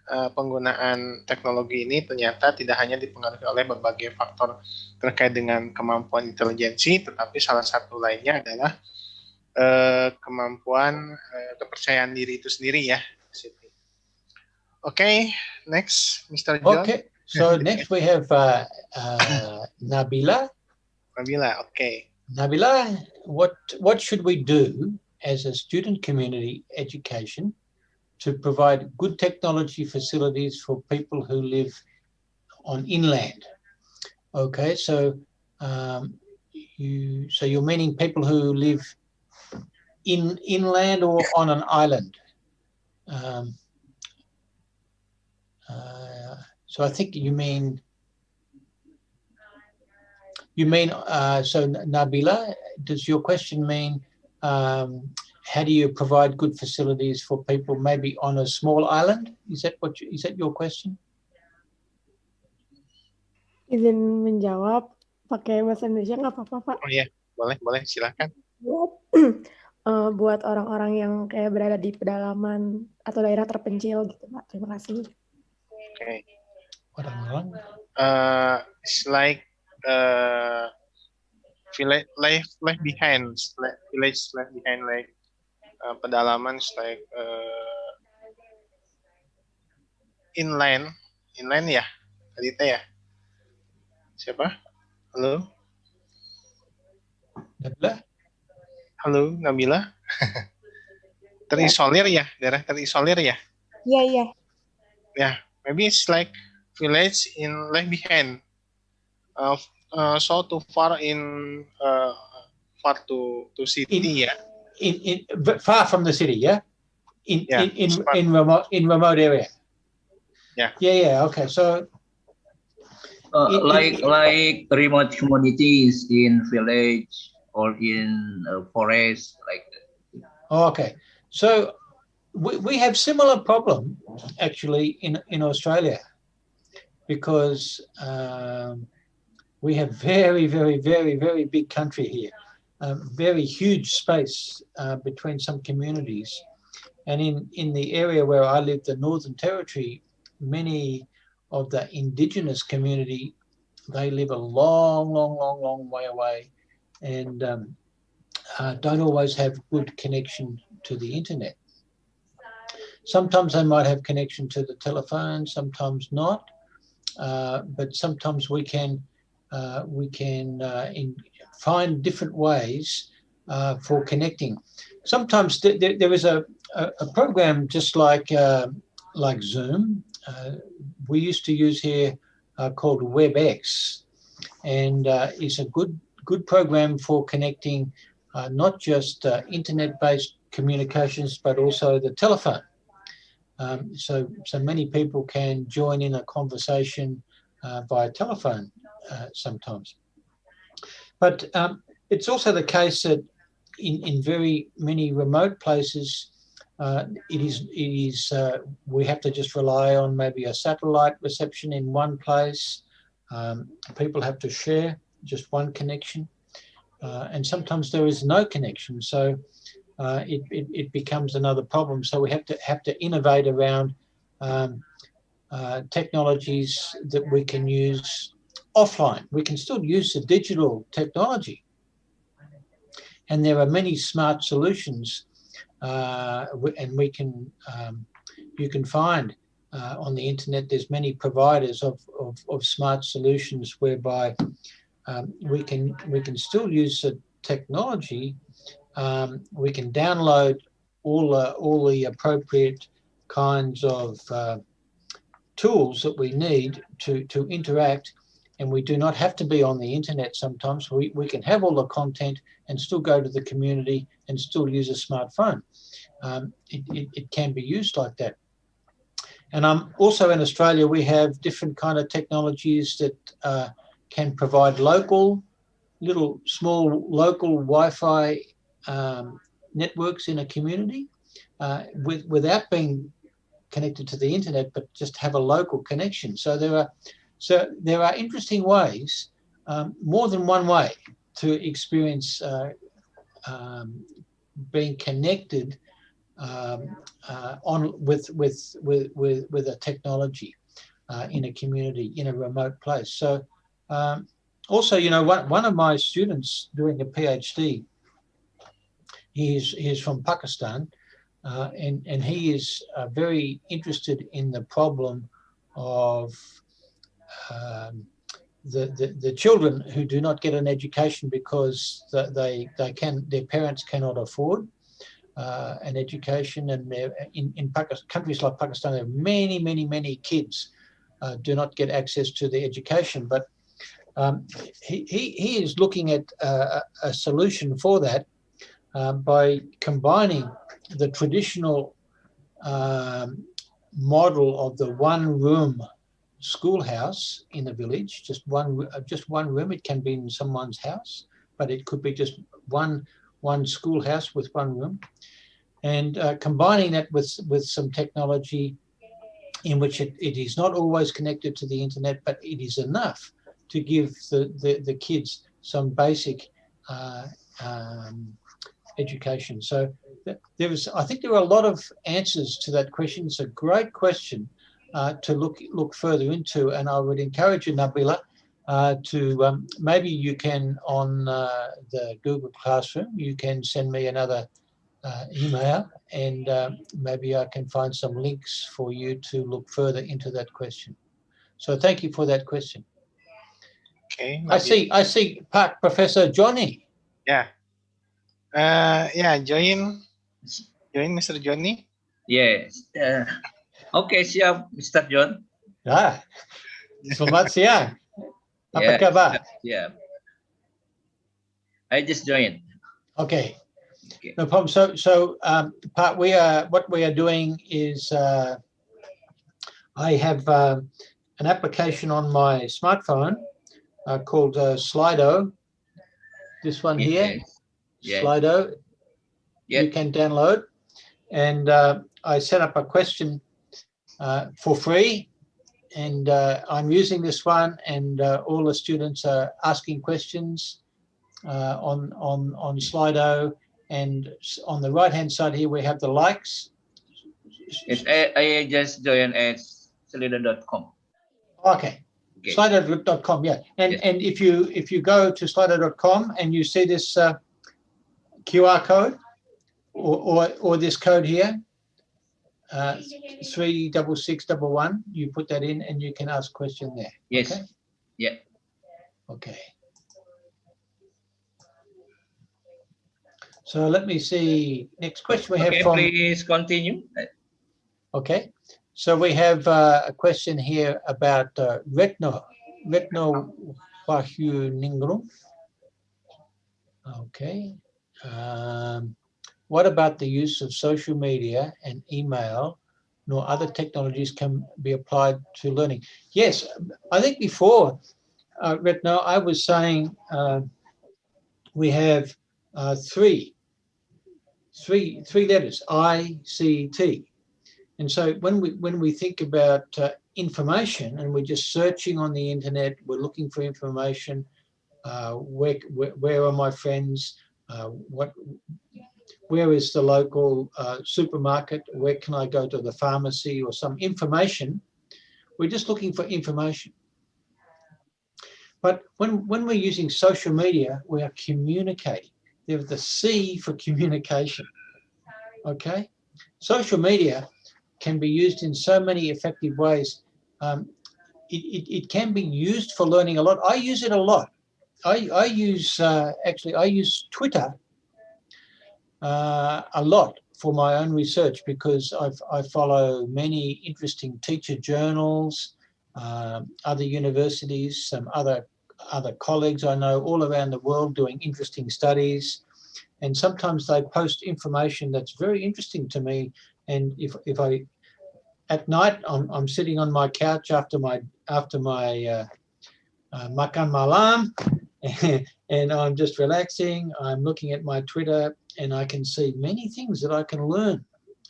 penggunaan teknologi ini ternyata tidak hanya dipengaruhi oleh berbagai faktor terkait dengan kemampuan intelijensi, tetapi salah satu lainnya adalah kemampuan kepercayaan diri itu sendiri ya. Okay, next, Mr. John. Okay, so next we have Nabila. Nabila, okay. Nabila, what should we do as a student community education to provide good technology facilities for people who live on inland? Okay, so you're meaning people who live inland or on an island. So I think you mean so Nabila, does your question mean how do you provide good facilities for people maybe on a small island? Is that your question? Izin menjawab pakai bahasa Indonesia nggak apa-apa, Pak? Oh iya, boleh silakan. Buat orang-orang yang kayak berada di pedalaman atau daerah terpencil gitu, Pak. Terima kasih. Okay. Orang-orang? It's like village left behind, village left behind, like pedalaman, like inland ya, tadi teh ya. Siapa? Halo? Nabila? Halo, Nabila? Terisolir ya, daerah terisolir ya? Iya. Yeah, maybe it's like village in left behind. So too far far to city, yeah. In far from the city, yeah. In remote area. Yeah. Yeah. Okay, so like remote communities in village or in forest, like that. Okay, so we have similar problem actually in Australia, because we have very big country here, very huge space between some communities, and in the area where I live, the Northern Territory, many of the indigenous community, they live a long way away, and don't always have good connection to the internet. Sometimes they might have connection to the telephone, sometimes not, but sometimes we can find different ways for connecting. Sometimes there is a program just like Zoom. We used to use here called WebEx, and it's a good program for connecting not just internet-based communications, but also the telephone. So many people can join in a conversation via telephone sometimes. But it's also the case that in very many remote places, it is we have to just rely on maybe a satellite reception in one place. People have to share just one connection, and sometimes there is no connection. So it becomes another problem. So we have to innovate around technologies that we can use offline. We can still use the digital technology, and there are many smart solutions, and we can you can find on the internet. There's many providers of smart solutions whereby we can still use the technology. We can download all the appropriate kinds of tools that we need to interact, and we do not have to be on the internet sometimes. We can have all the content and still go to the community and still use a smartphone. It can be used like that. And also in Australia, we have different kind of technologies that can provide little small local Wi-Fi networks in a community without being connected to the internet, but just have a local connection. So there are interesting ways, more than one way, to experience being connected with a technology in a community, in a remote place. So also, you know, one of my students doing a PhD, he's from Pakistan, and he is very interested in the problem of the children who do not get an education because their parents cannot afford an education, and in countries like Pakistan, there are many kids do not get access to the education. But he is looking at a solution for that by combining the traditional model of the one-room schoolhouse in a village, just one room. It can be in someone's house, but it could be just one schoolhouse with one room, and combining that with some technology in which it is not always connected to the internet, but it is enough to give the kids some basic education. So I think there are a lot of answers to that question. It's a great question to look further into, and I would encourage you, Nabila, to maybe you can, on the Google Classroom, you can send me another email, and maybe I can find some links for you to look further into that question. So thank you for that question. Okay. I see Park Professor Joni. Yeah. Join Mr. Joni. Yes. Okay, siap, Mr. John. Selamat siang. Apa kabar? Yeah. I just joined. Okay. No problem. So Pat, what we are doing is I have an application on my smartphone called Slido. This one here, Slido. You can download, and I set up a question for free, and I'm using this one, and all the students are asking questions on Slido. And on the right-hand side here, we have the likes. Yes, I just joined at slido.com. Okay. Slido.com, yeah. And if you go to slido.com and you see this QR code or this code here, 36611, you put that in and you can ask a question there. Yes. Okay? Yeah. Okay. So let me see. Next question we have from. Please continue. Okay. So we have a question here about Retno Wahyuningrum. Okay. What about the use of social media and email nor other technologies can be applied to learning? Yes, I think before, Retno, I was saying we have three letters, ICT. And so when we think about information, and we're just searching on the internet, we're looking for information, where are my friends, where is the local supermarket, where can I go to the pharmacy, or some information. We're just looking for information. But when we're using social media, we are communicating. There's the C for communication. Okay? Social media can be used in so many effective ways. It can be used for learning a lot. I use it a lot. I use Twitter a lot for my own research, because I follow many interesting teacher journals, other universities, some other colleagues I know all around the world doing interesting studies, and sometimes they post information that's very interesting to me. And if I at night I'm sitting on my couch after my makan malam, and I'm just relaxing, I'm looking at my Twitter, and I can see many things that I can learn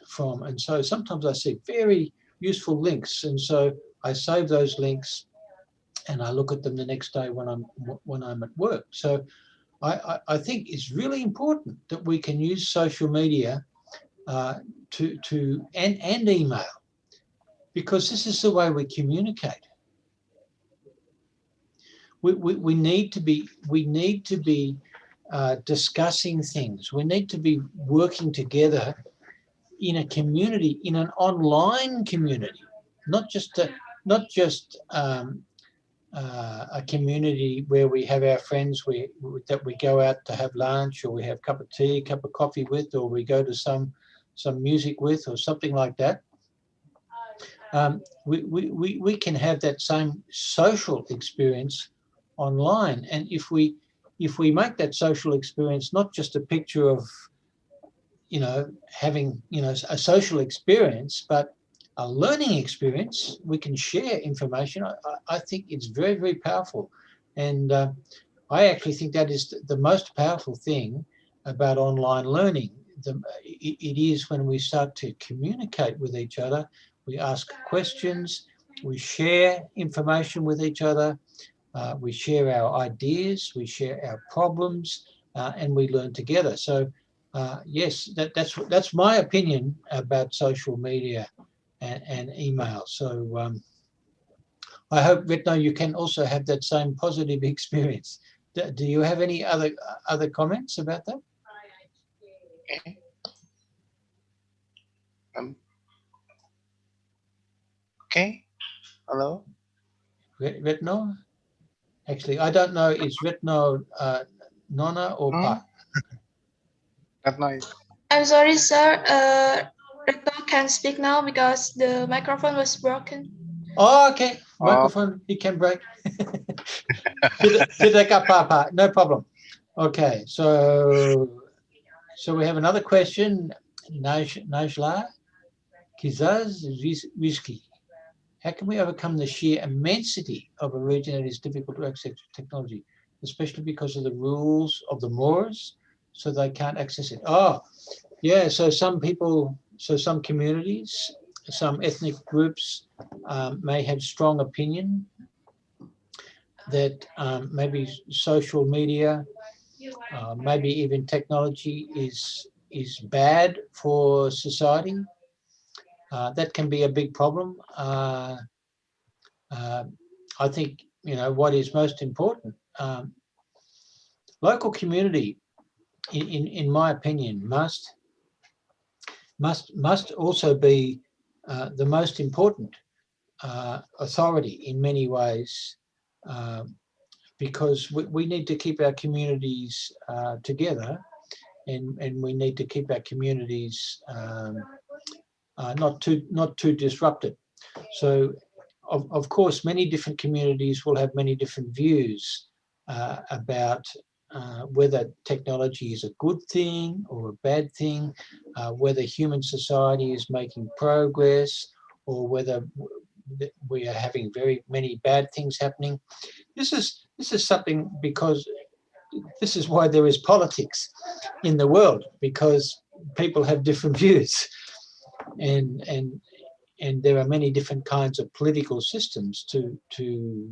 from. And so sometimes I see very useful links, and so I save those links and I look at them the next day when I'm at work. So I think it's really important that we can use social media and email, because this is the way we communicate. We need to be discussing things. We need to be working together in a community, in an online community, not just a community where we have our friends that we go out to have lunch, or we have a cup of tea, cup of coffee with, or we go to some music with, or something like that. We can have that same social experience online, and if we make that social experience not just a picture of having a social experience, but a learning experience, we can share information. I think it's very, very powerful, and I actually think that is the most powerful thing about online learning. It is when we start to communicate with each other, we ask questions, we share information with each other, we share our ideas, we share our problems, and we learn together. So yes, that's my opinion about social media and email. So I hope, Retno, you can also have that same positive experience. Do you have any other comments about that? Okay. Okay. Hello. Retno? Actually, I don't know. Is Retno Nona or Pa? Not nice. I'm sorry, sir. Rektor can speak now because the microphone was broken. Oh, okay. Microphone, he can break. Tidak apa-apa, no problem. Okay, so we have another question. Najla Kizaz Rizki. How can we overcome the sheer immensity of a region that is difficult to access technology, especially because of the rules of the Moors, so they can't access it? Oh, yeah, so some communities, some ethnic groups may have strong opinion that maybe social media, maybe even technology is bad for society. That can be a big problem. I think what is most important. Local community, in my opinion, must also be the most important authority in many ways, because we need to keep our communities together, and we need to keep our communities not too disrupted. So, of course, many different communities will have many different views about whether technology is a good thing or a bad thing, whether human society is making progress, or whether we are having very many bad things happening. This is something, because this is why there is politics in the world, because people have different views, and there are many different kinds of political systems to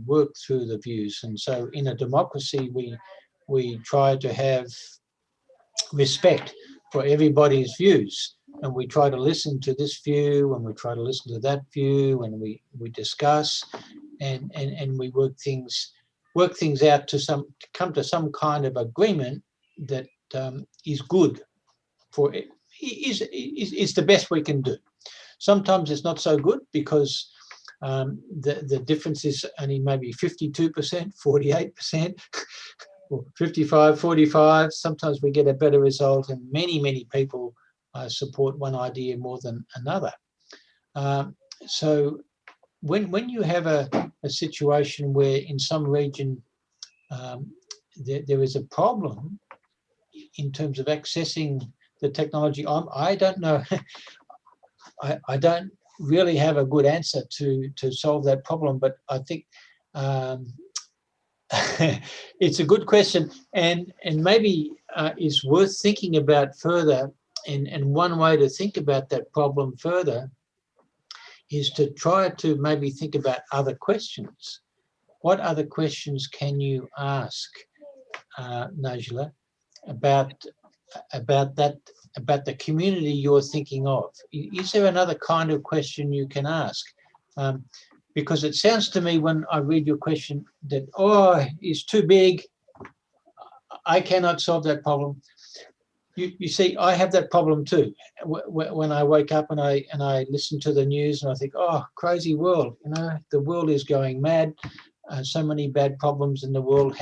work through the views. And so in a democracy, we try to have respect for everybody's views, and we try to listen to this view, and we try to listen to that view, and we discuss, and we work things out to come to some kind of agreement that is good for it, is the best we can do. Sometimes it's not so good, because the difference is only maybe 52%, 48%, or 55, 45. Sometimes we get a better result, and many people support one idea more than another. So when you have a situation where in some region there is a problem in terms of accessing the technology, I don't know. I don't really have a good answer to solve that problem, but I think it's a good question, and maybe it's worth thinking about further. And one way to think about that problem further is to try to maybe think about other questions. What other questions can you ask, Najla, about that about the community you're thinking of? Is there another kind of question you can ask? Because it sounds to me when I read your question that, oh, it's too big, I cannot solve that problem. You see, I have that problem too. When I wake up and I listen to the news and I think, oh, crazy world, you know, the world is going mad. So many bad problems in the world.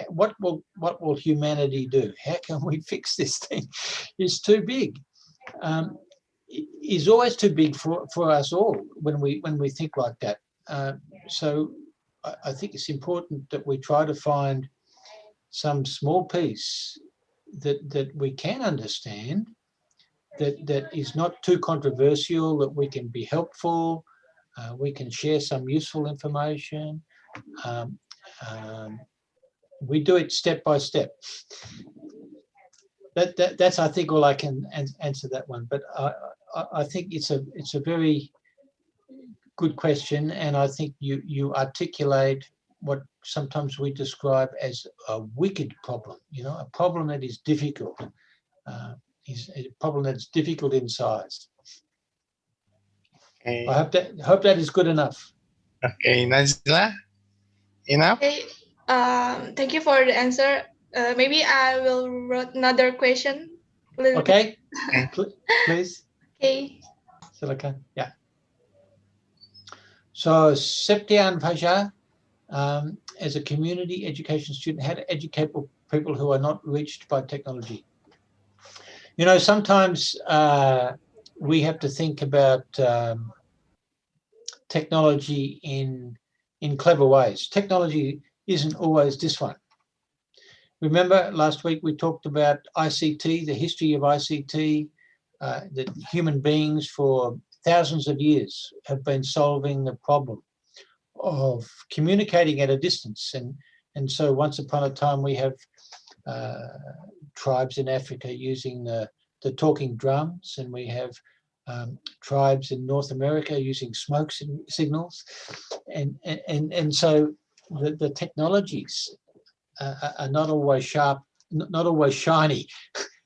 What will humanity do? How can we fix this thing? It's too big. Is always too big for us all when we think like that. So I think it's important that we try to find some small piece that we can understand, that is not too controversial, that we can be helpful, we can share some useful information. We do it step by step. That's I think all I can answer that one. But I think it's a very good question, and I think you articulate what sometimes we describe as a wicked problem. You know, a problem that is difficult, is a problem that's difficult in size. Okay. I hope that is good enough. Okay, Nazila, enough? Okay. Thank you for the answer. Maybe I will write another question. Okay, please. Okay. Silakan. Yeah. So Septian Pasha, as a community education student, how to educate people who are not reached by technology. You know, sometimes we have to think about technology in clever ways. Technology isn't always this one. Remember last week we talked about ICT, the history of ICT, that human beings for thousands of years have been solving the problem of communicating at a distance. And so once upon a time we have tribes in Africa using the talking drums, and we have tribes in North America using smoke signals. And so the technologies are not always sharp, not always shiny,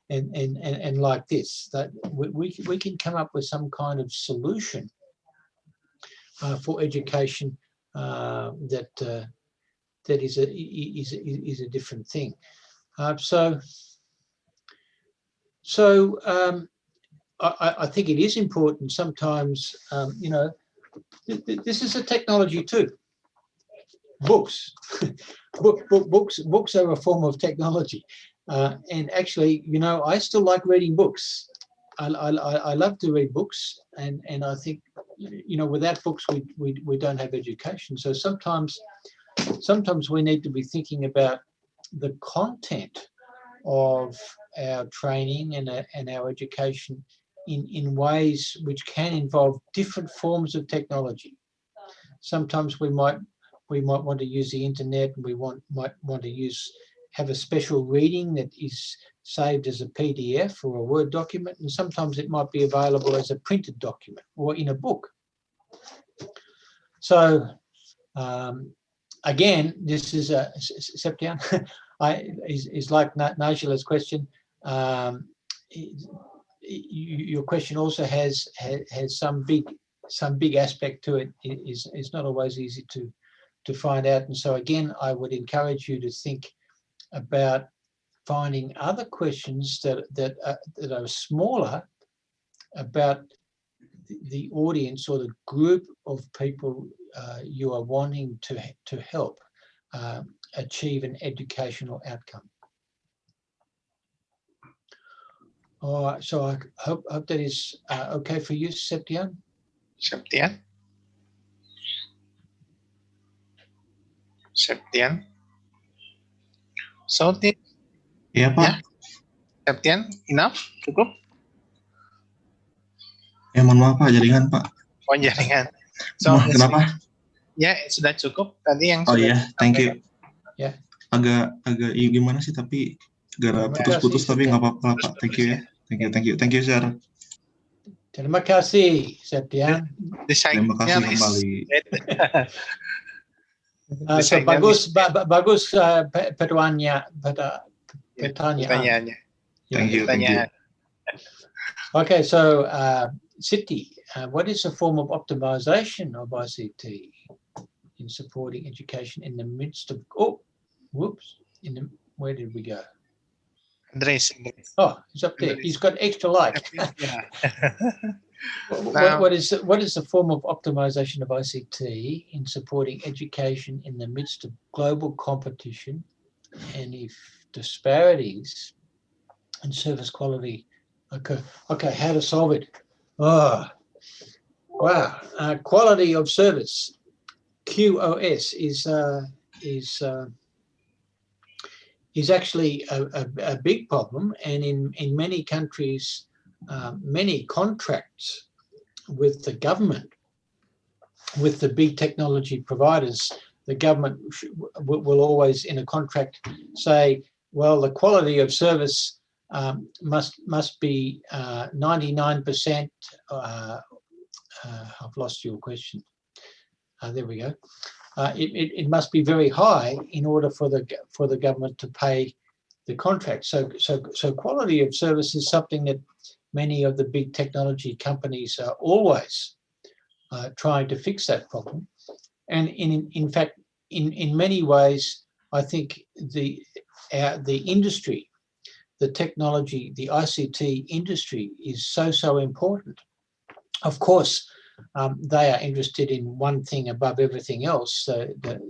and like this. That we can come up with some kind of solution for education that is a different thing. I think it is important sometimes. You know, this is a technology too. Books. Books are a form of technology, and actually, you know, I still like reading books. I love to read books, and I think, you know, without books we don't have education. So sometimes we need to be thinking about the content of our training and our education in ways which can involve different forms of technology. Sometimes we might want to use the internet, and we might want to have a special reading that is saved as a PDF or a Word document, and sometimes it might be available as a printed document or in a book. So again, this is a Septian. Is like Najila's question. Your question also has some big aspect to it. It's not always easy to find out, and so again, I would encourage you to think about finding other questions that are smaller about the audience or the group of people you are wanting to help achieve an educational outcome. All right, so I hope that is okay for you, Septian. Septian? Sorted? Iya, Pak. Ya? Septian, enough? Cukup? Ya, mohon maaf, Pak, jaringan, Pak. Oh, jaringan. So, kenapa? Ya, sudah cukup tadi yang Oh iya, thank you. Ya. Agak gimana sih, tapi gara putus-putus, tapi nggak apa-apa, Pak. Thank you ya. Thank you, sir. Terima kasih, Septian. Terima kasih kembali. So bagus pertanyaannya. Pertanyaannya. Thank you. Thank you. Okay, so Siti, what is a form of optimization of ICT in supporting education in the midst of, oh, whoops, where did we go? Andres. Oh, he's up there. He's got extra light. Yeah. What is the form of optimization of ICT in supporting education in the midst of global competition and if disparities in service quality occur? Okay, how to solve it? Oh, wow. Quality of service, QoS, is actually a big problem, and in many countries, many contracts with the government, with the big technology providers, the government will always in a contract say, well, the quality of service must be 99%. I've lost your question. There we go. It must be very high in order for the government to pay the contract. So quality of service is something that many of the big technology companies are always trying to fix that problem. And in fact, in many ways, I think the industry, the technology, the ICT industry is so important. Of course, they are interested in one thing above everything else. So the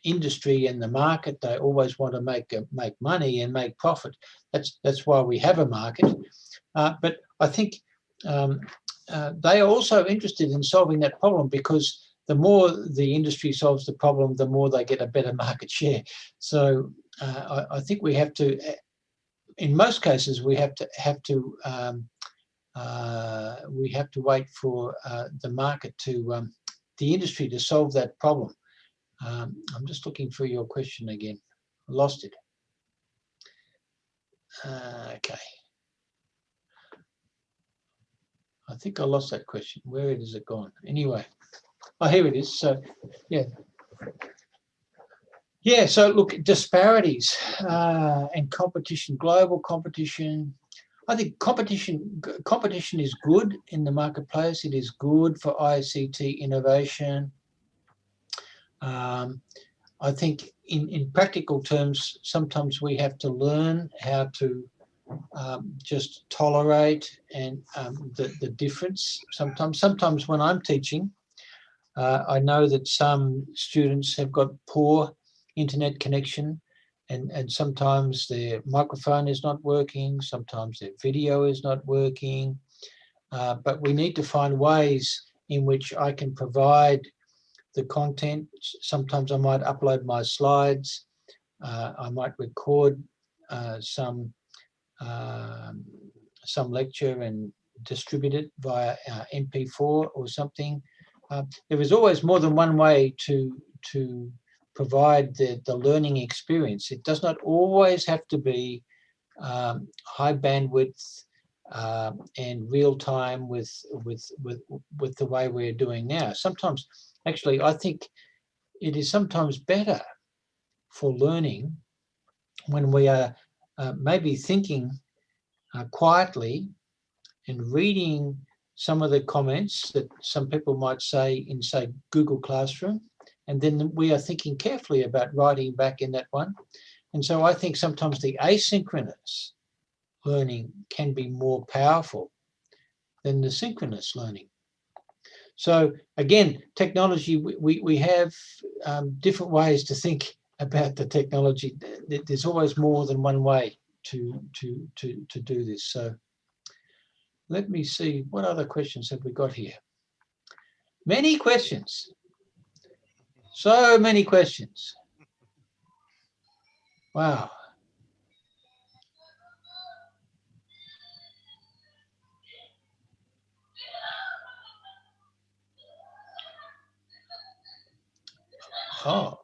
industry and the market, they always want to make money and make profit. That's why we have a market. But I think they are also interested in solving that problem, because the more the industry solves the problem, the more they get a better market share. So I think we have to, in most cases, we have to wait for the market to, the industry to solve that problem. I'm just looking for your question again. I lost it. Okay. I think I lost that question. Where is it gone? Anyway, oh, here it is. So, yeah. Yeah, so look, disparities and competition, global competition. I think competition is good in the marketplace. It is good for ICT innovation. I think in practical terms, sometimes we have to learn how to just tolerate and the difference. Sometimes when I'm teaching, I know that some students have got poor internet connection, and sometimes their microphone is not working, sometimes their video is not working, but we need to find ways in which I can provide the content. Sometimes I might upload my slides, I might record some lecture and distribute it via MP4 or something. There is always more than one way to provide the learning experience. It does not always have to be high bandwidth and real time with the way we're doing now. Sometimes, actually, I think it is sometimes better for learning when we are maybe thinking quietly and reading some of the comments that some people might say in, say, Google Classroom, and then we are thinking carefully about writing back in that one. And so I think sometimes the asynchronous learning can be more powerful than the synchronous learning. So again, technology, we have different ways to think about the technology. There's always more than one way to do this. So let me see, what other questions have we got here? Many questions. So many questions. Wow. Oh,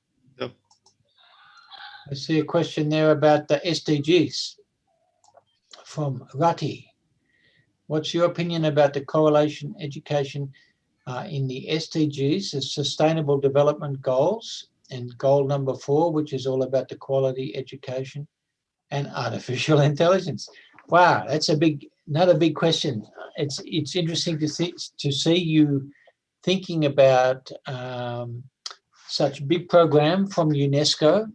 I see a question there about the SDGs from Rati. What's your opinion about the correlation education in the SDGs, the Sustainable Development Goals, and goal number 4, which is all about the quality education, and artificial intelligence? Wow, that's another big question. It's interesting to see you thinking about such a big program from UNESCO.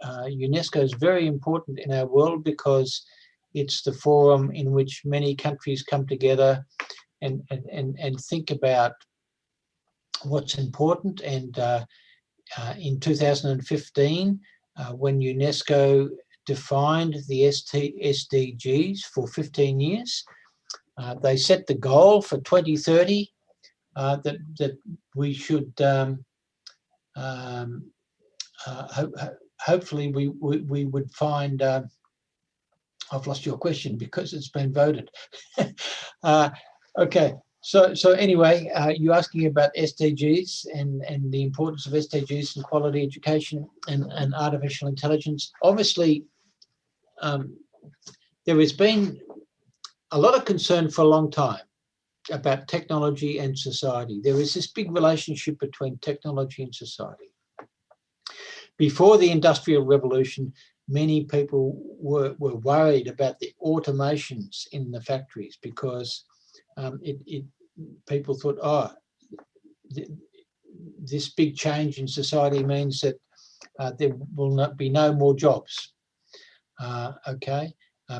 UNESCO is very important in our world because it's the forum in which many countries come together and think about what's important. And in 2015, when UNESCO defined the SDGs for 15 years, they set the goal for 2030 that we should hopefully we would find. I've lost your question because it's been voted. Okay, so anyway, you're asking about SDGs and the importance of SDGs and quality education and artificial intelligence. Obviously, there has been a lot of concern for a long time about technology and society. There is this big relationship between technology and society. Before the Industrial Revolution, many people were worried about the automations in the factories because people thought, oh, this big change in society means that there will not be no more jobs,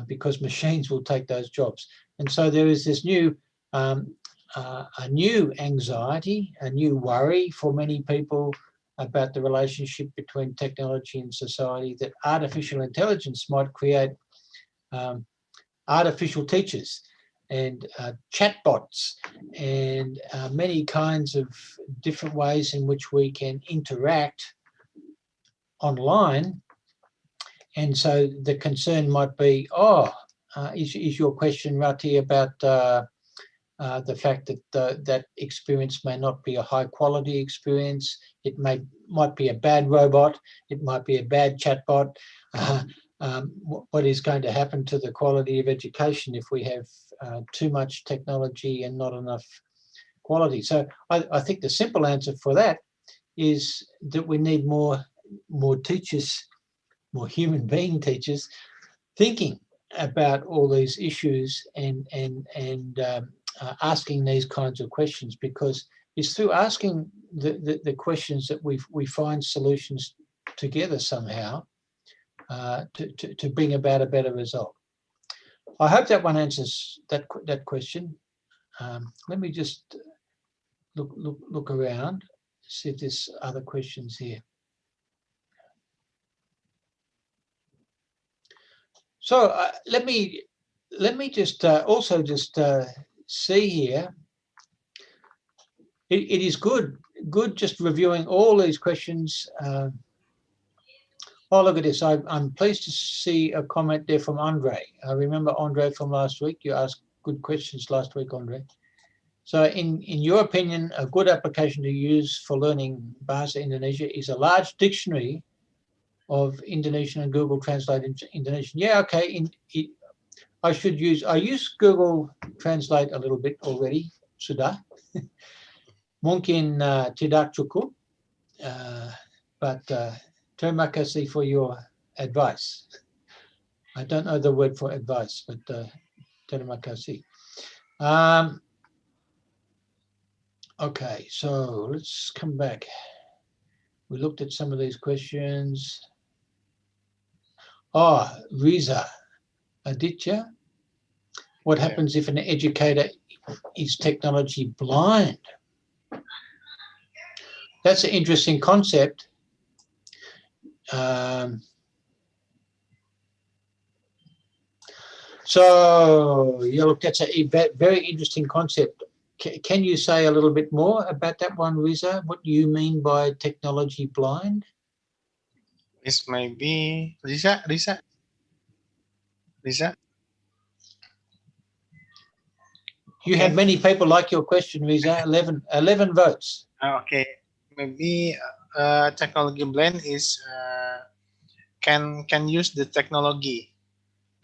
because machines will take those jobs. And so there is this new a new anxiety, a new worry for many people about the relationship between technology and society, that artificial intelligence might create artificial teachers and chatbots and many kinds of different ways in which we can interact online. And so the concern might be, is your question, Rati, about the fact that that experience may not be a high quality experience. It might be a bad robot. It might be a bad chatbot. What is going to happen to the quality of education if we have too much technology and not enough quality? So I think the simple answer for that is that we need more teachers, more human being teachers, thinking about all these issues and asking these kinds of questions, because it's through asking the questions that we find solutions together somehow to bring about a better result. I hope that one answers that question. Let me just look around, see if there's other questions here. So let me just also just see here. It is good just reviewing all these questions. Oh, look at this. I'm pleased to see a comment there from Andre. I remember Andre from last week. You asked good questions last week, Andre. So in your opinion, a good application to use for learning Bahasa Indonesia is a large dictionary of Indonesian and Google Translate into Indonesian. Yeah, okay. I use Google Translate a little bit already, sudah. Mungkin tidak cukup, but terima kasih for your advice. I don't know the word for advice, but terima kasih. Okay, so let's come back. We looked at some of these questions. Oh, Riza, Aditya, what happens if an educator is technology blind? That's an interesting concept. So, yeah, look, that's a very interesting concept. Can you say a little bit more about that one, Riza? What do you mean by technology blind? This may be Riza. You have many people like your question, Riza. 11 votes. Okay, maybe technology blind is can use the technology.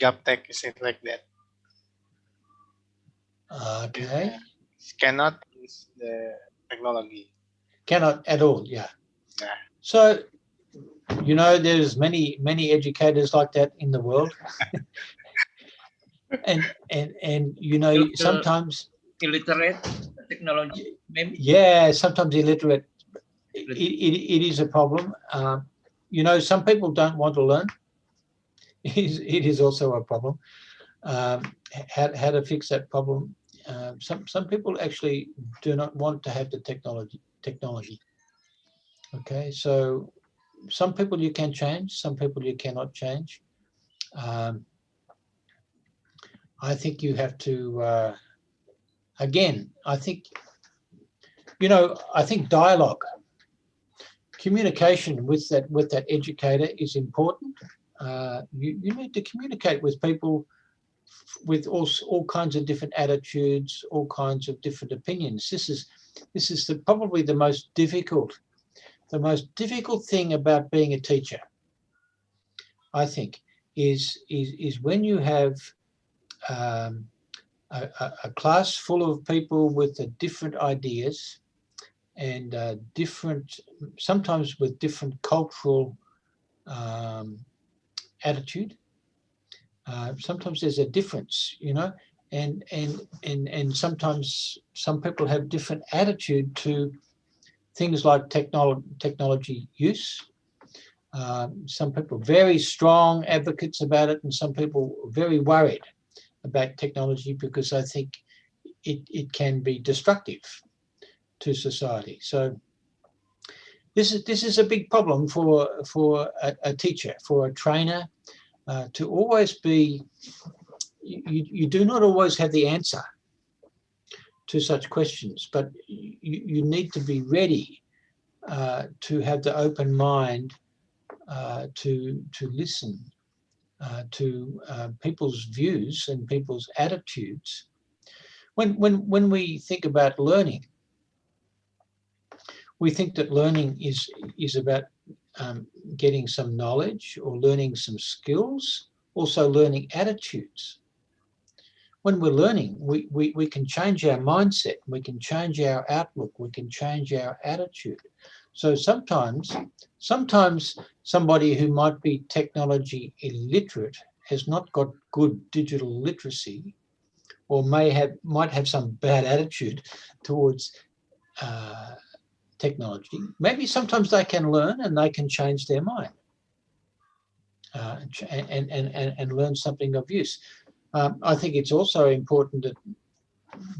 Gaptek, is it like that? Okay. Cannot use the technology. Cannot at all, yeah. So you know, there's many educators like that in the world. and you know, sometimes illiterate technology, maybe. Yeah, sometimes illiterate. It is a problem. You know, some people don't want to learn. It is also a problem. How to fix that problem? Some people actually do not want to have the technology. Okay, so some people you can change, some people you cannot change. I think you have to. Again, I think, you know, I think dialogue, communication with that educator is important. You need to communicate with people with all kinds of different attitudes, all kinds of different opinions. This is probably the most difficult thing about being a teacher, I think, is when you have a class full of people with different ideas and sometimes with different cultural attitude. Sometimes there's a difference, you know, and sometimes some people have different attitude to things like technology use. Some people very strong advocates about it, and some people very worried about technology because I think it can be destructive to society. So this is a big problem for a teacher, for a trainer, to always be. You do not always have the answer to such questions, but you need to be ready to have the open mind to listen to people's views and people's attitudes. When we think about learning, we think that learning is about getting some knowledge or learning some skills, also learning attitudes. When we're learning, we can change our mindset, we can change our outlook, we can change our attitude. So sometimes somebody who might be technology illiterate has not got good digital literacy, or might have some bad attitude towards technology. Maybe sometimes they can learn and they can change their mind and learn something of use. I think it's also important that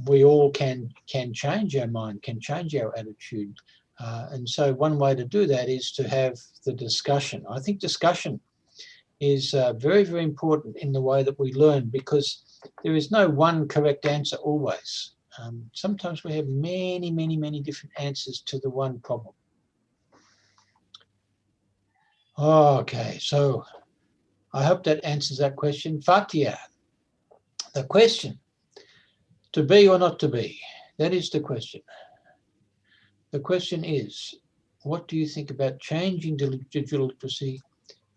we all can change our mind, can change our attitude. And so one way to do that is to have the discussion. I think discussion is very, very important in the way that we learn, because there is no one correct answer always. Sometimes we have many, many, many different answers to the one problem. Okay, so I hope that answers that question. Fatia, the question, to be or not to be, that is the question. The question is, what do you think about changing digital literacy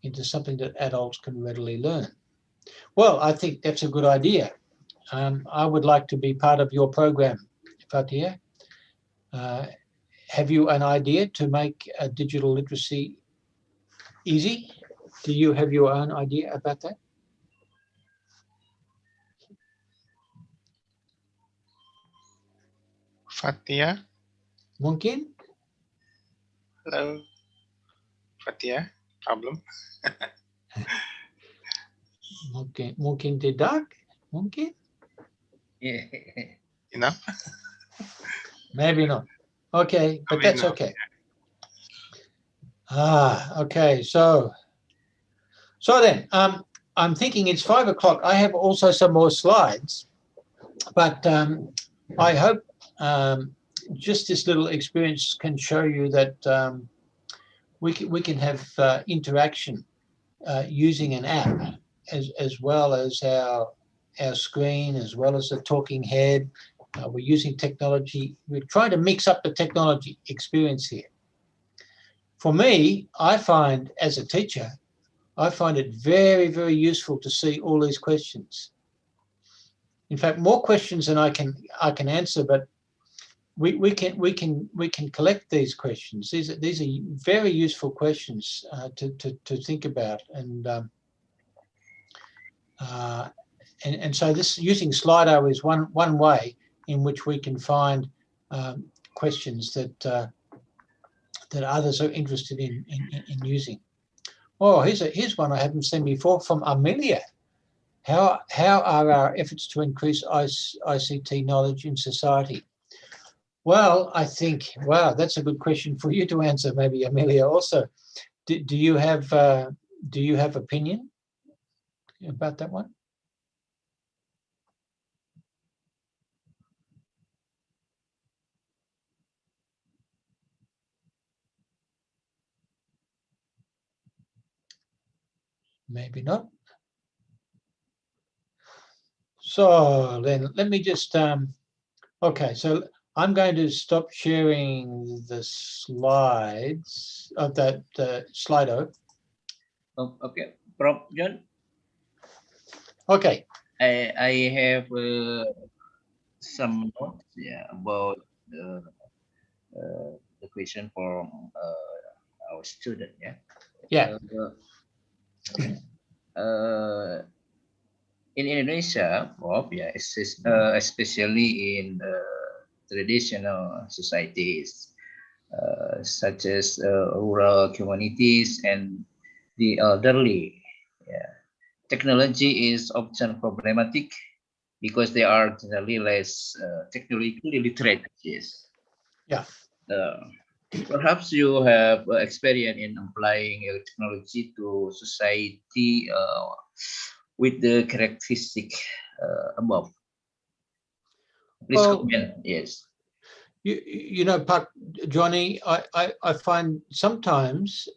into something that adults can readily learn? Well, I think that's a good idea. I would like to be part of your program, Fatia. Have you an idea to make digital literacy easy? Do you have your own idea about that? Fatia? Mungkin? Hello? Fatia? Problem? Mungkin tidak? Mungkin? Yeah. Enough? Maybe not. Okay, but Maybe that's not. okay. Okay, so then, I'm thinking it's 5 o'clock. I have also some more slides, but I hope just this little experience can show you that we can have interaction using an app as well as our screen, as well as the talking head. We're using technology. We're trying to mix up the technology experience here. For me, I find, as a teacher, I find it very, very useful to see all these questions. In fact, more questions than I can answer, but we can collect these questions. These are very useful questions to think about, and so this using Slido is one way in which we can find questions that others are interested in using. Oh, here's one I haven't seen before from Amelia. How are our efforts to increase ICT knowledge in society? Well, I think, wow, that's a good question for you to answer, maybe Amelia also. Do you have opinion about that one? Maybe not. So then let me just, okay, so I'm going to stop sharing the slides of that Slido. Oh, okay, Prof. John. Okay. I have some notes, about the question from our student, Yeah. In Indonesia, Bob, especially in traditional societies, such as rural communities and the elderly, technology is often problematic because they are generally less technologically literate. Yes. Yeah. Perhaps you have experience in applying technology to society with the characteristic above. Please comment. Yes. You know, Joni, I find sometimes,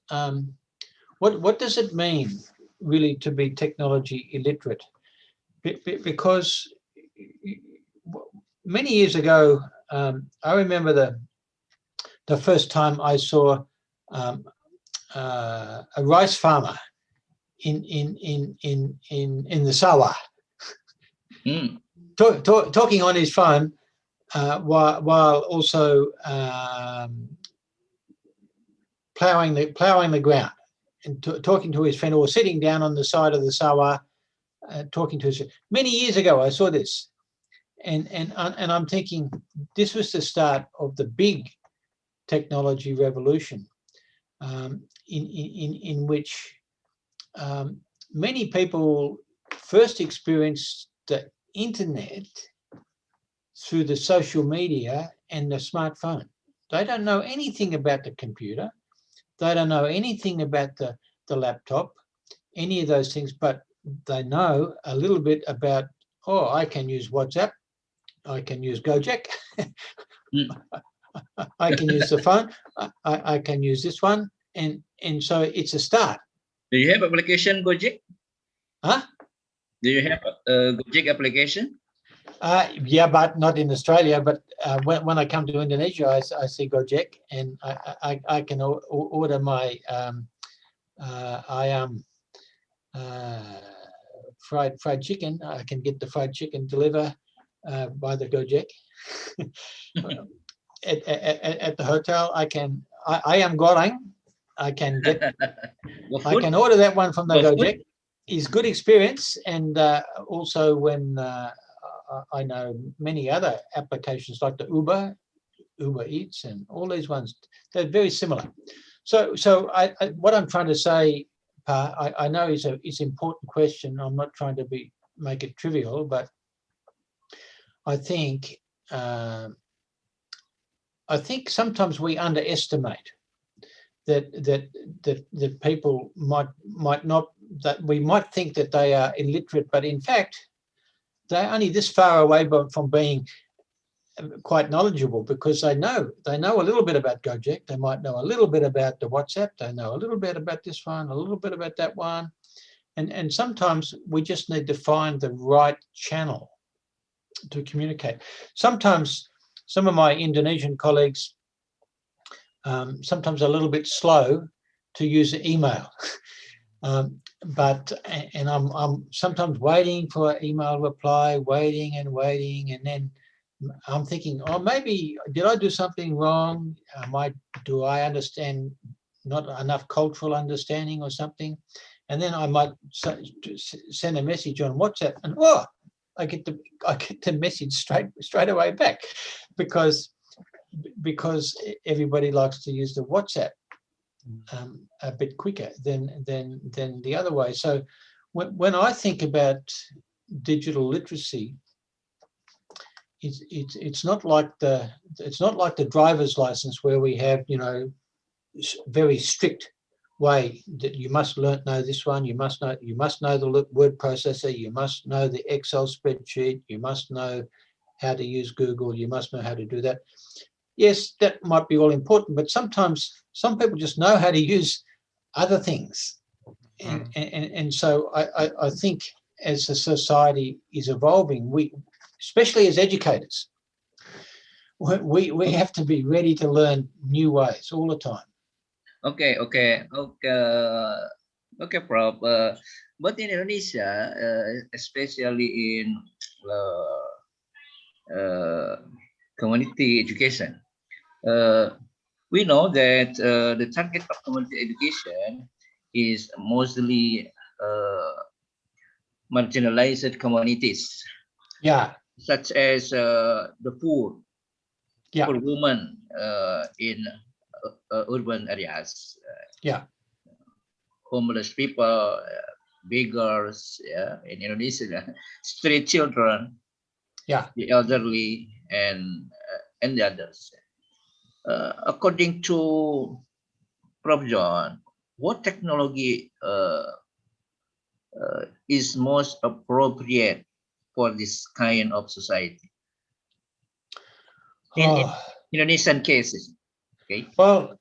what does it mean really to be technology illiterate? Because many years ago, I remember the first time I saw a rice farmer in the sawah, talking on his phone while also ploughing the ground and talking to his friend, or sitting down on the side of the sawah talking to his friend. Many years ago, I saw this, and I'm thinking this was the start of the big technology revolution, in which many people first experienced the internet through the social media and the smartphone. They don't know anything about the computer. They don't know anything about the laptop, any of those things, but they know a little bit about, oh, I can use WhatsApp, I can use Gojek, I can use the phone, I can use this one, and so it's a start. Do you have application Gojek? Huh? Do you have a Gojek application? Yeah, but not in Australia. But when I come to Indonesia, I see Gojek, and I can order my fried chicken. I can get the fried chicken delivered by the Gojek. At the hotel, I am goreng. I can get. I can order that one from the Gojek. It's good experience, and also when I know many other applications like the Uber Eats, and all these ones, they're very similar. So what I'm trying to say, I know it's an important question. I'm not trying to make it trivial, but I think sometimes we underestimate that people might not, that we might think that they are illiterate, but in fact they're only this far away from being quite knowledgeable, because they know a little bit about Gojek, they might know a little bit about the WhatsApp, they know a little bit about this one, a little bit about that one, and sometimes we just need to find the right channel to communicate. Sometimes some of my Indonesian colleagues sometimes a little bit slow to use email, but I'm sometimes waiting for an email reply, waiting, and then I'm thinking, oh, maybe did I do something wrong? Do I understand not enough cultural understanding or something? And then I might send a message on WhatsApp, and I get the message straight away back, because everybody likes to use the WhatsApp a bit quicker than the other way. So when I think about digital literacy, it's not like the driver's license where we have, you know, very strict way that you must know this one, you must know the word processor, you must know the Excel spreadsheet, you must know how to use Google, you must know how to do that. Yes, that might be all important, but sometimes some people just know how to use other things. And so I think as the society is evolving, we, especially as educators, we have to be ready to learn new ways all the time. Okay, Prof. But in Indonesia, especially in community education, we know that the target of community education is mostly marginalized communities. Yeah. Such as the poor, yeah, poor women in urban areas. Yeah. Homeless people, beggars, in Indonesia, street children, yeah, the elderly, and the others. According to Prof. John, what technology is most appropriate for this kind of society? In Indonesian cases, okay. Well,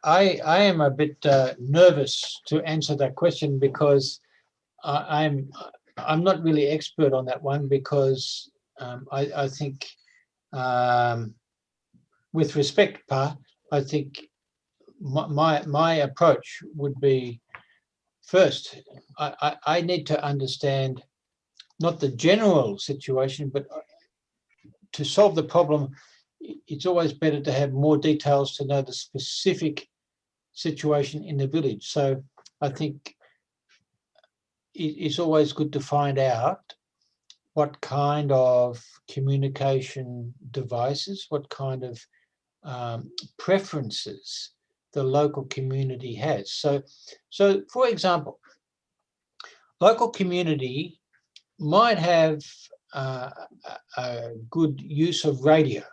I am a bit nervous to answer that question, because I'm not really expert on that one, because I think, with respect, Pa, I think my approach would be, first, I need to understand not the general situation, but to solve the problem, it's always better to have more details to know the specific situation in the village. So I think it's always good to find out what kind of communication devices, what kind of preferences the local community has. So for example, local community might have a good use of radio.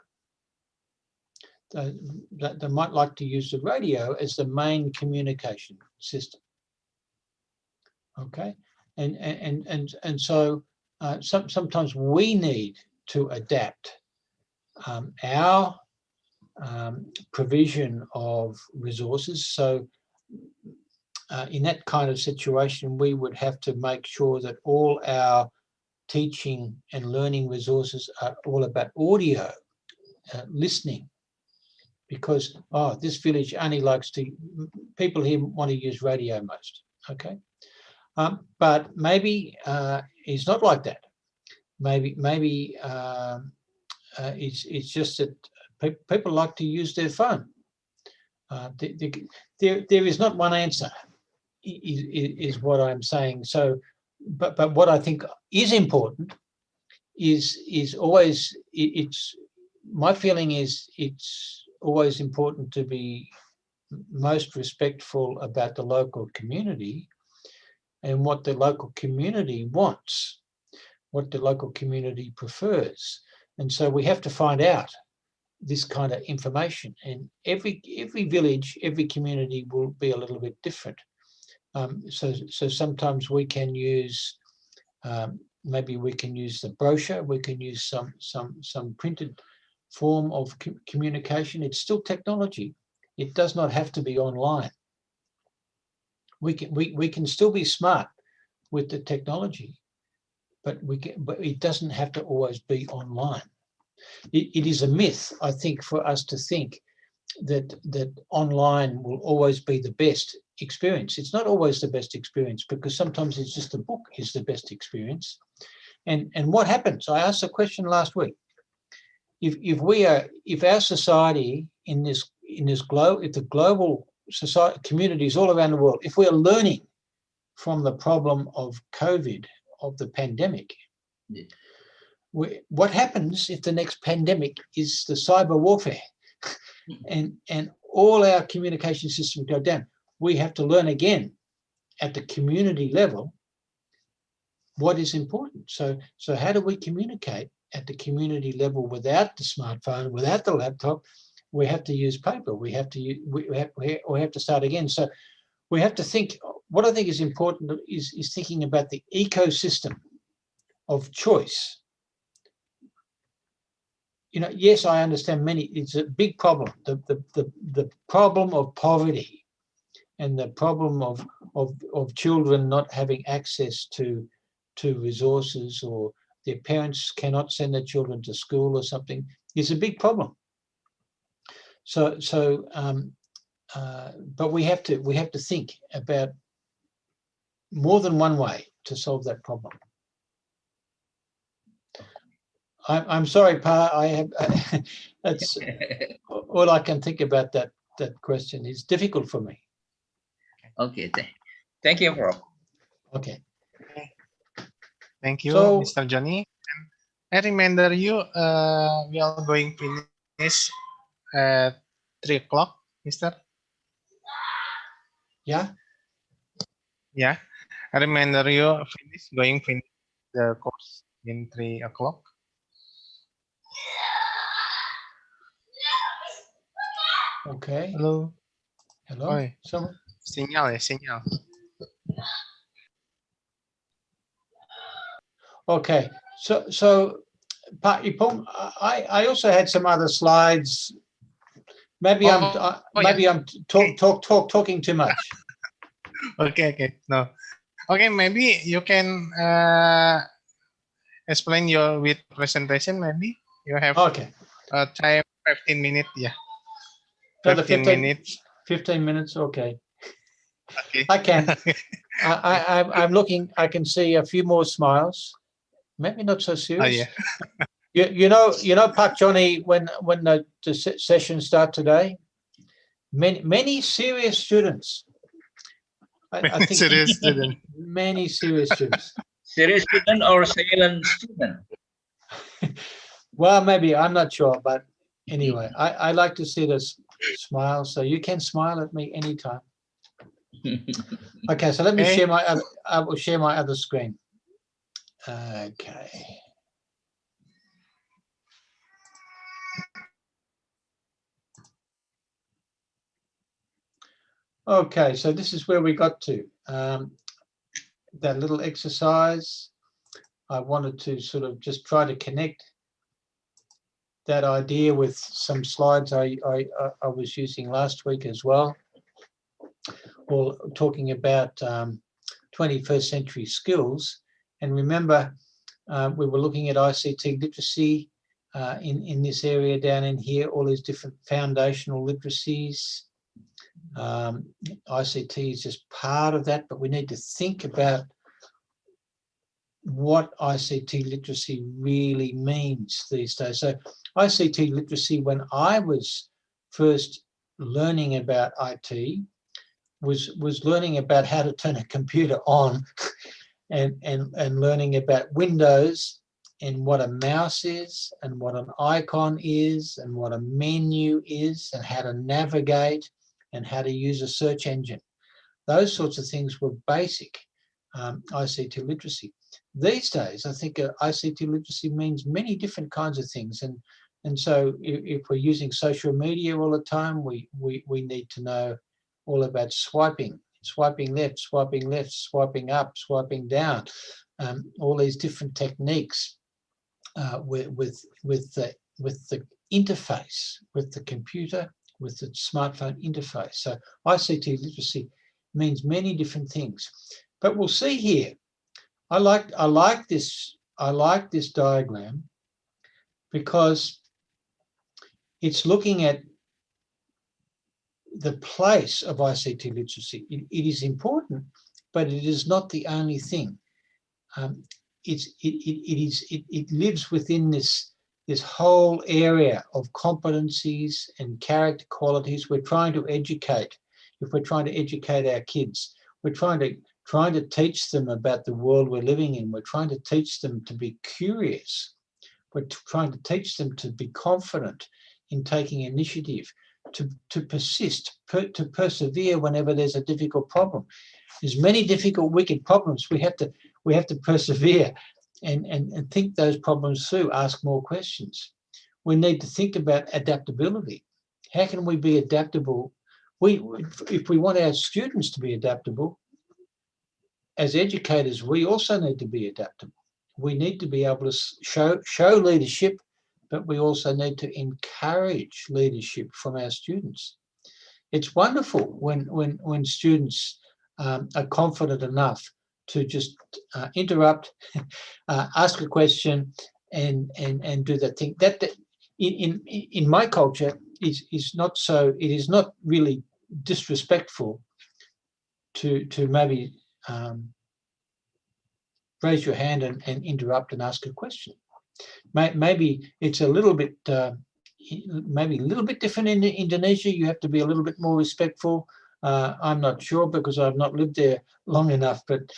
They might like to use the radio as the main communication system. Okay, and so sometimes we need to adapt our provision of resources. So in that kind of situation, we would have to make sure that all our teaching and learning resources are all about audio, listening, because this village only likes to, people here want to use radio most. Okay, but maybe it's not like that. Maybe it's just that people like to use their phone. There is not one answer, is what I'm saying. So, but what I think is important is always, it's my feeling is it's always important to be most respectful about the local community and what the local community wants, what the local community prefers. And so we have to find out this kind of information. And every village, every community will be a little bit different. So sometimes we can use, maybe we can use the brochure, we can use some printed form of communication. It's still technology. It does not have to be online. We can still be smart with the technology, but it doesn't have to always be online. It is a myth, I think, for us to think that online will always be the best experience. It's not always the best experience, because sometimes it's just the book is the best experience. And what happens? I asked a question last week. if our society in this globe, if the global society communities all around the world, if we're learning from the problem of COVID, of the pandemic, what happens if the next pandemic is the cyber warfare and all our communication systems go down? We have to learn again at the community level what is important. So how do we communicate at the community level without the smartphone, without the laptop? We have to use paper. We have to start again. So we have to think. What I think is important is thinking about the ecosystem of choice. You know, yes, I understand it's a big problem. The problem of poverty and the problem of children not having access to resources, or their parents cannot send their children to school or something, is a big problem. But we have to think about more than one way to solve that problem. I'm sorry, Pa. That's all I can think about. That question is difficult for me. Okay, thank you, Prof. Okay. Thank you, Mr. Joni. I reminder you, we are going to finish at 3 o'clock, Mister. Yeah. Yeah. I reminder you, finish the course in 3 o'clock. Okay. Hello. Hello. Oi. Sinyal. Okay. So Pak Ipong, I also had some other slides. Maybe I'm talking too much. Okay. No. Okay, maybe you can explain your with presentation. Maybe you have time 15 minutes. Yeah. 15 minutes. 15 minutes. Okay. Okay. I can. I'm looking. I can see a few more smiles. Maybe not so serious. Oh, yeah. You know, Pak Joni, when the session start today, many serious students. I think serious student. Many serious students. Serious student or silent student? Well, maybe, I'm not sure, but anyway, I like to see this smile. So you can smile at me anytime. Okay, so let me share my other. I will share my other screen. Okay. Okay, so this is where we got to. That little exercise. I wanted to sort of just try to connect that idea with some slides I was using last week as well, or talking about 21st century skills. And remember, we were looking at ICT literacy in this area down in here, all these different foundational literacies. ICT is just part of that, but we need to think about what ICT literacy really means these days. So ICT literacy, when I was first learning about IT, was learning about how to turn a computer on and learning about Windows and what a mouse is and what an icon is and what a menu is and how to navigate and how to use a search engine. Those sorts of things were basic ICT literacy. These days, I think ICT literacy means many different kinds of things. And so if we're using social media all the time, we need to know all about swiping left, swiping up, swiping down, all these different techniques with the interface, with the computer, with the smartphone interface. So ICT literacy means many different things. But we'll see here. I like this diagram because it's looking at the place of ICT literacy. It is important, but it is not the only thing. It lives within this this whole area of competencies and character qualities we're trying to educate. If we're trying to educate our kids, we're trying to teach them about the world we're living in. We're trying to teach them to be curious. We're trying to teach them to be confident in taking initiative, to persist, to persevere whenever there's a difficult problem. There's many difficult, wicked problems. We have to persevere and think those problems through, ask more questions. We need to think about adaptability. How can we be adaptable? If we want our students to be adaptable, as educators, we also need to be adaptable. We need to be able to show leadership, but we also need to encourage leadership from our students. It's wonderful when students are confident enough to just interrupt, ask a question, and do that thing. That in my culture is not so. It is not really disrespectful to maybe raise your hand and interrupt and ask a question. Maybe it's a little bit different in Indonesia. You have to be a little bit more respectful. I'm not sure because I've not lived there long enough, but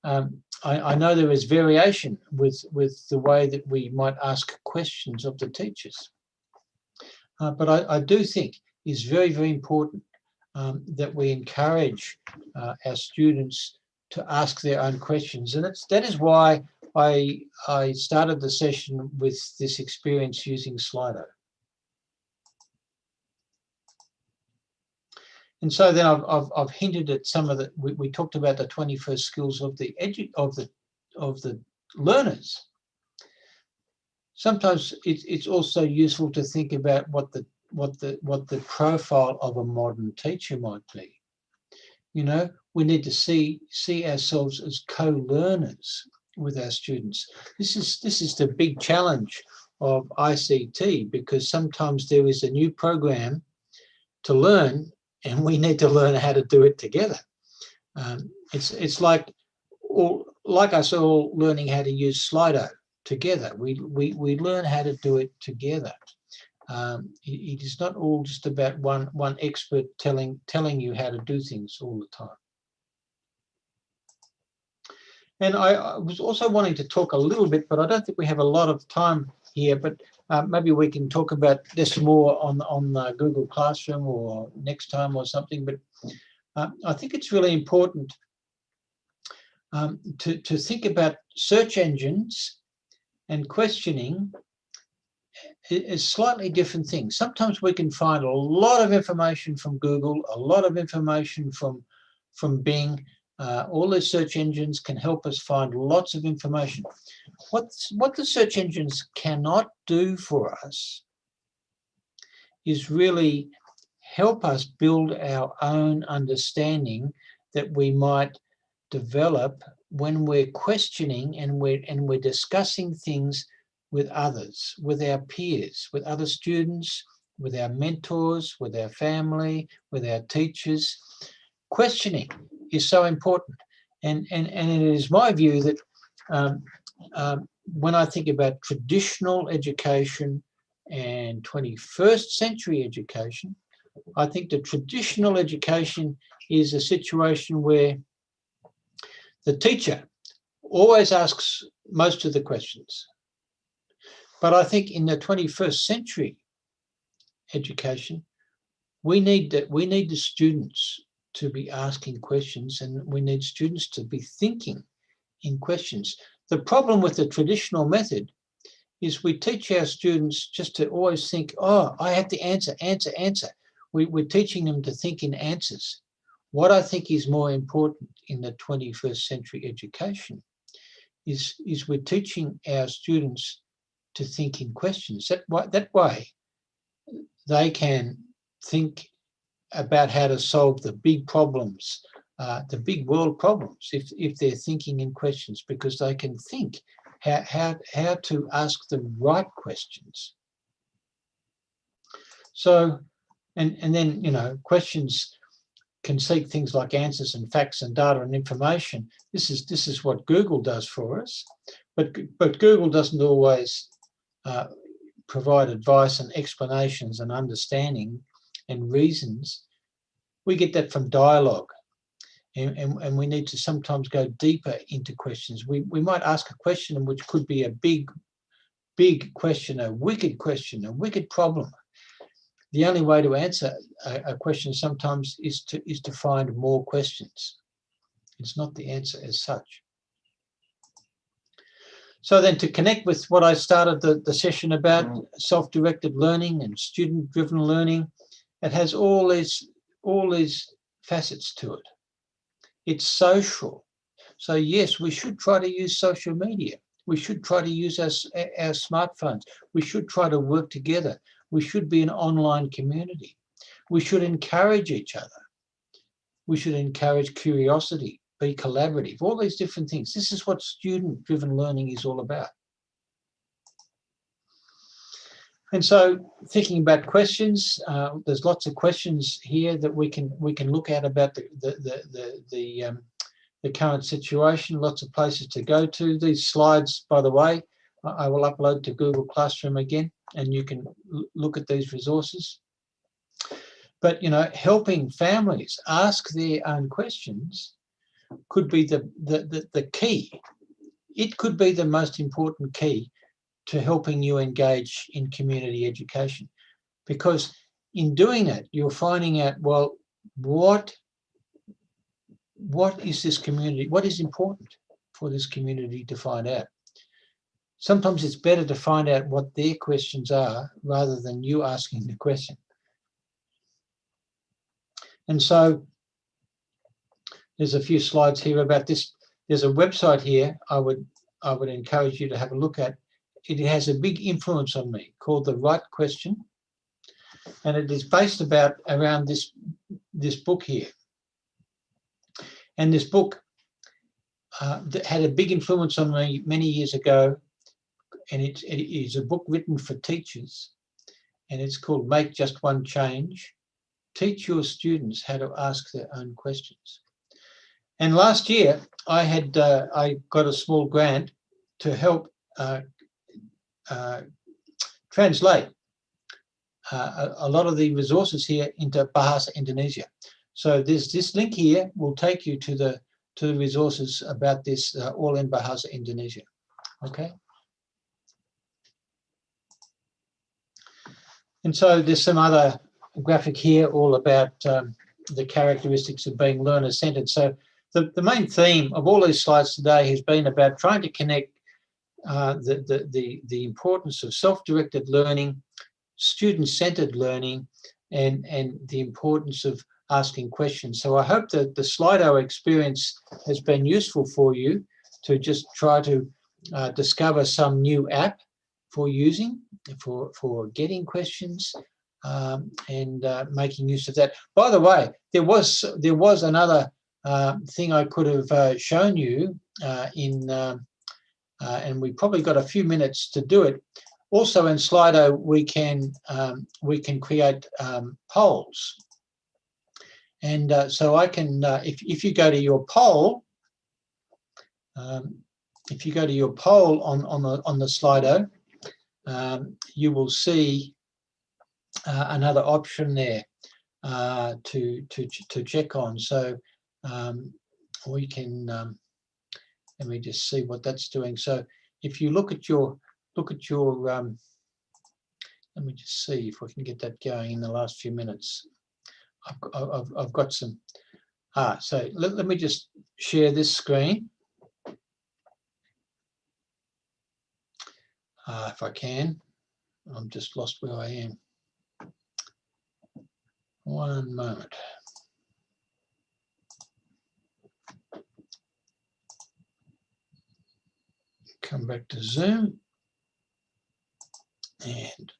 I know there is variation with the way that we might ask questions of the teachers. But I do think it's very, very important that we encourage our students to ask their own questions. And that is why I started the session with this experience using Slido. And so then I've hinted at some of the, we talked about the 21st skills of the learners. Sometimes it's also useful to think about what the profile of a modern teacher might be. You know, we need to see ourselves as co-learners with our students. This is the big challenge of ICT, because sometimes there is a new program to learn and we need to learn how to do it together. It's like us all learning how to use Slido together. We learn how to do it together. It is not all just about one expert telling you how to do things all the time. And I was also wanting to talk a little bit, but I don't think we have a lot of time here, but maybe we can talk about this more on Google Classroom or next time or something. But I think it's really important to think about search engines and questioning is slightly different things. Sometimes we can find a lot of information from Google, a lot of information from Bing. All the search engines can help us find lots of information. What the search engines cannot do for us is really help us build our own understanding that we might develop when we're questioning and we're discussing things with others, with our peers, with other students, with our mentors, with our family, with our teachers. Questioning is so important. And it is my view that when I think about traditional education and 21st century education, I think the traditional education is a situation where the teacher always asks most of the questions. But I think in the 21st century education, we need the students to be asking questions, and we need students to be thinking in questions. The problem with the traditional method is we teach our students just to always think, oh, I have to answer. We're teaching them to think in answers. What I think is more important in the 21st century education is we're teaching our students to think in questions. That way they can think about how to solve the big problems, the big world problems, if they're thinking in questions, because they can think how to ask the right questions. So, and then, you know, questions can seek things like answers and facts and data and information. This is what Google does for us, but Google doesn't always provide advice and explanations and understanding and reasons, we get that from dialogue. And we need to sometimes go deeper into questions. We might ask a question which could be a big question, a wicked problem. The only way to answer a question sometimes is to find more questions. It's not the answer as such. So then, to connect with what I started the session about, self-directed learning and student-driven learning, it has all these facets to it. It's social. So yes, we should try to use social media. We should try to use our smartphones. We should try to work together. We should be an online community. We should encourage each other. We should encourage curiosity, be collaborative, all these different things. This is what student-driven learning is all about. And so, thinking about questions, there's lots of questions here that we can look at about the current situation. Lots of places to go to. These slides, by the way, I will upload to Google Classroom again, and you can look at these resources. But helping families ask their own questions could be the key. It could be the most important key to helping you engage in community education, because in doing that, you're finding out, well, what is this community, what is important for this community to find out. Sometimes it's better to find out what their questions are rather than you asking the question. And so there's a few slides here about this. There's a website here I would encourage you to have a look at. It has a big influence on me, called The Right Question, and it is based around this book here. And this book had a big influence on me many years ago, and it is a book written for teachers, and it's called Make Just One Change. Teach your students how to ask their own questions. And last year, I got a small grant to help translate a lot of the resources here into Bahasa Indonesia. So this link here will take you to the resources about this all in Bahasa Indonesia. Okay. And so there's some other graphic here all about the characteristics of being learner-centered. So the main theme of all these slides today has been about trying to connect the importance of self-directed learning, student-centered learning, and the importance of asking questions. So I hope that the Slido experience has been useful for you to just try to discover some new app for using, for getting questions, and making use of that. By the way, there was another thing I could have shown you and we probably got a few minutes to do it. Also in Slido, we can create polls, and so I can if you go to your poll, on the Slido, you will see another option there to check on. So we can let me just see what that's doing. So if you look at your let me just see if we can get that going in the last few minutes. I've got some. So let me just share this screen. If I can. I'm just lost where I am. One moment. Come back to Zoom and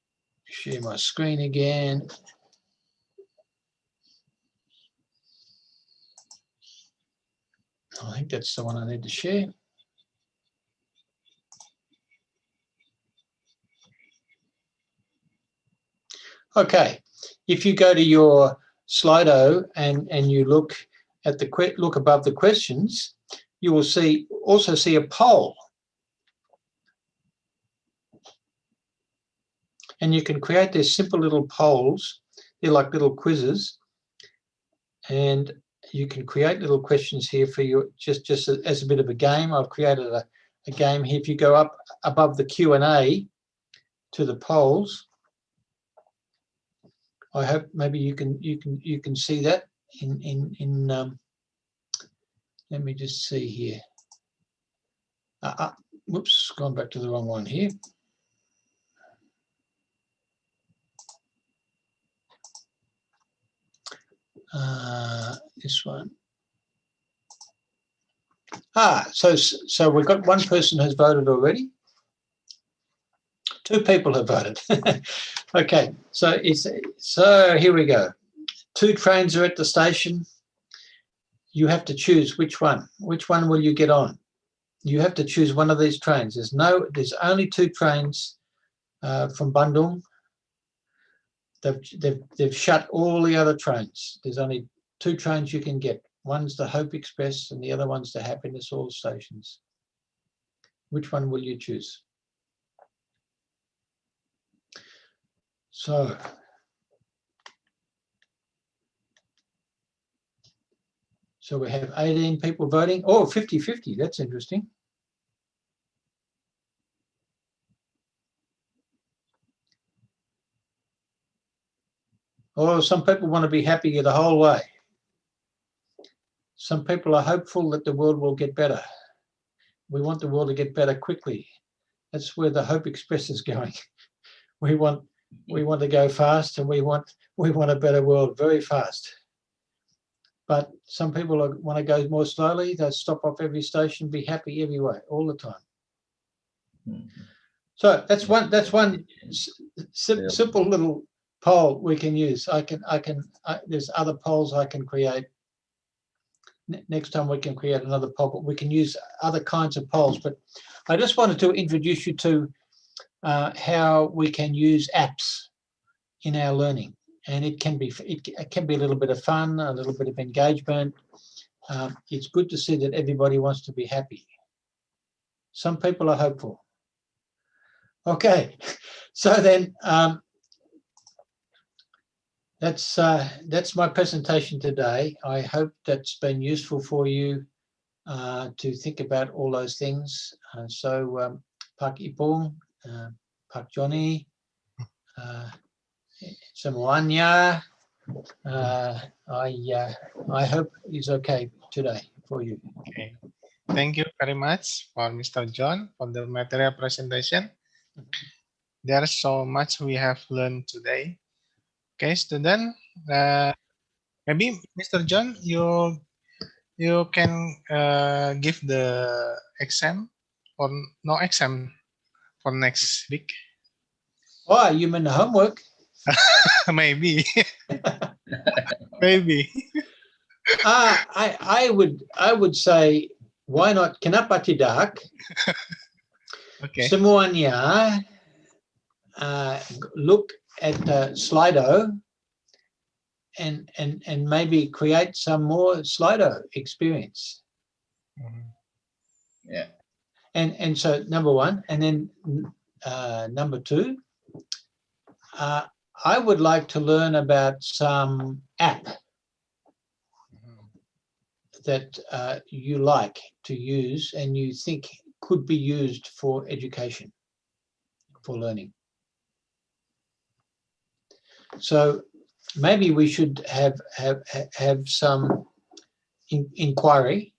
share my screen again. I think that's the one I need to share. Okay, if you go to your Slido and you look at look above the questions, you will also see a poll. And you can create these simple little polls. They're like little quizzes. And you can create little questions here for you, just as a bit of a game. I've created a game here. If you go up above the Q&A to the polls, I hope maybe you can see that in let me just see here. Whoops, gone back to the wrong one here. This one. So we've got one person who's voted already. 2 people have voted. Okay, so here we go. 2 trains are at the station. You have to choose which one. Which one will you get on? You have to choose one of these trains. There's only 2 trains from Bandung. They've shut all the other trains. There's only 2 trains you can get. One's the Hope Express and the other one's the Happiness All stations. Which one will you choose? So we have 18 people voting. Oh, 50-50, that's interesting. Oh, some people want to be happy the whole way. Some people are hopeful that the world will get better. We want the world to get better quickly. That's where the Hope Express is going. We want to go fast, and we want a better world very fast. But some people want to go more slowly. They stop off every station, be happy everywhere, all the time. So that's one simple little poll we can use. There's other polls I can create. Next time we can create another poll, but we can use other kinds of polls. But I just wanted to introduce you to how we can use apps in our learning, and it can be a little bit of fun, a little bit of engagement. It's good to see that everybody wants to be happy. Some people are hopeful. Okay, so then that's my presentation today. I hope that's been useful for you to think about all those things. Pak Ipung, Pak Joni, semuanya. I hope it's okay today for you. Okay. Thank you very much for Mr. John for the material presentation. There's so much we have learned today. Okay, student. Maybe Mr. John, you can give the exam or no exam for next week. Oh, you mean the homework? Maybe. Maybe. I would say, why not? Kenapa tidak? Okay. Semuanya look at Slido and maybe create some more Slido experience. Yeah. And so number 1, and then number 2, I would like to learn about some app that you like to use and you think could be used for education, for learning. So maybe we should have some inquiry,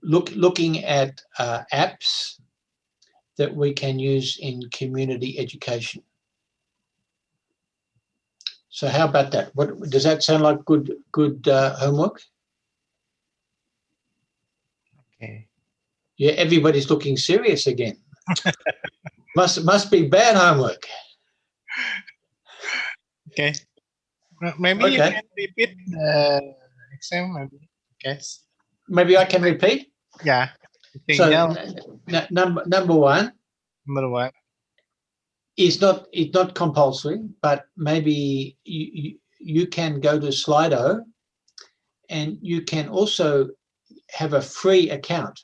looking at apps that we can use in community education. So how about that? What does that sound like? Good homework? Okay. Yeah, everybody's looking serious again. must be bad homework. Okay. Maybe you can repeat the exam. Maybe. Okay. Maybe I can repeat. Yeah. So number 1. Number 1. It's not compulsory, but maybe you can go to Slido, and you can also have a free account,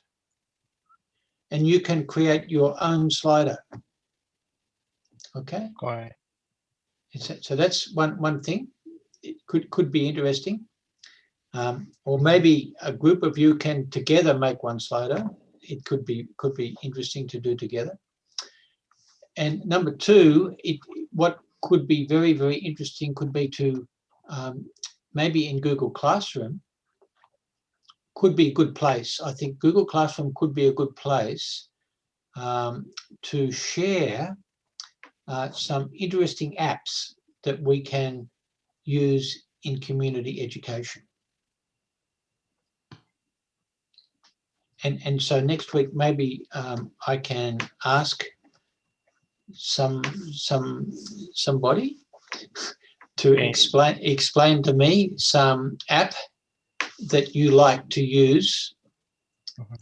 and you can create your own Slido. Okay. Right. So that's one thing. It could be interesting. Or maybe a group of you can together make one Slido. It could be interesting to do together. And number two, what could be very, very interesting could be to maybe in Google Classroom could be a good place. I think Google Classroom could be a good place to share some interesting apps that we can use in community education. And so next week maybe I can ask somebody to explain to me some app that you like to use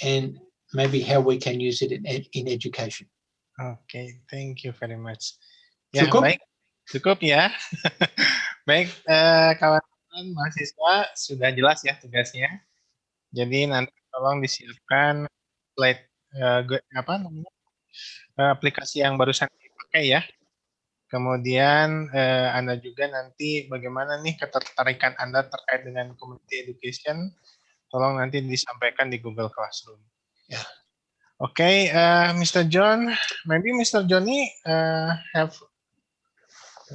and maybe how we can use it in education. Okay, thank you very much. Ya, Cukup? baik. Cukup ya. Baik, kawan-kawan mahasiswa sudah jelas ya tugasnya. Jadi nanti tolong disiapkan slide aplikasi yang barusan dipakai ya. Kemudian Anda juga nanti bagaimana nih ketertarikan Anda terkait dengan community education, tolong nanti disampaikan di Google Classroom. Ya. Okay, Mr. John, maybe Mr. Joni have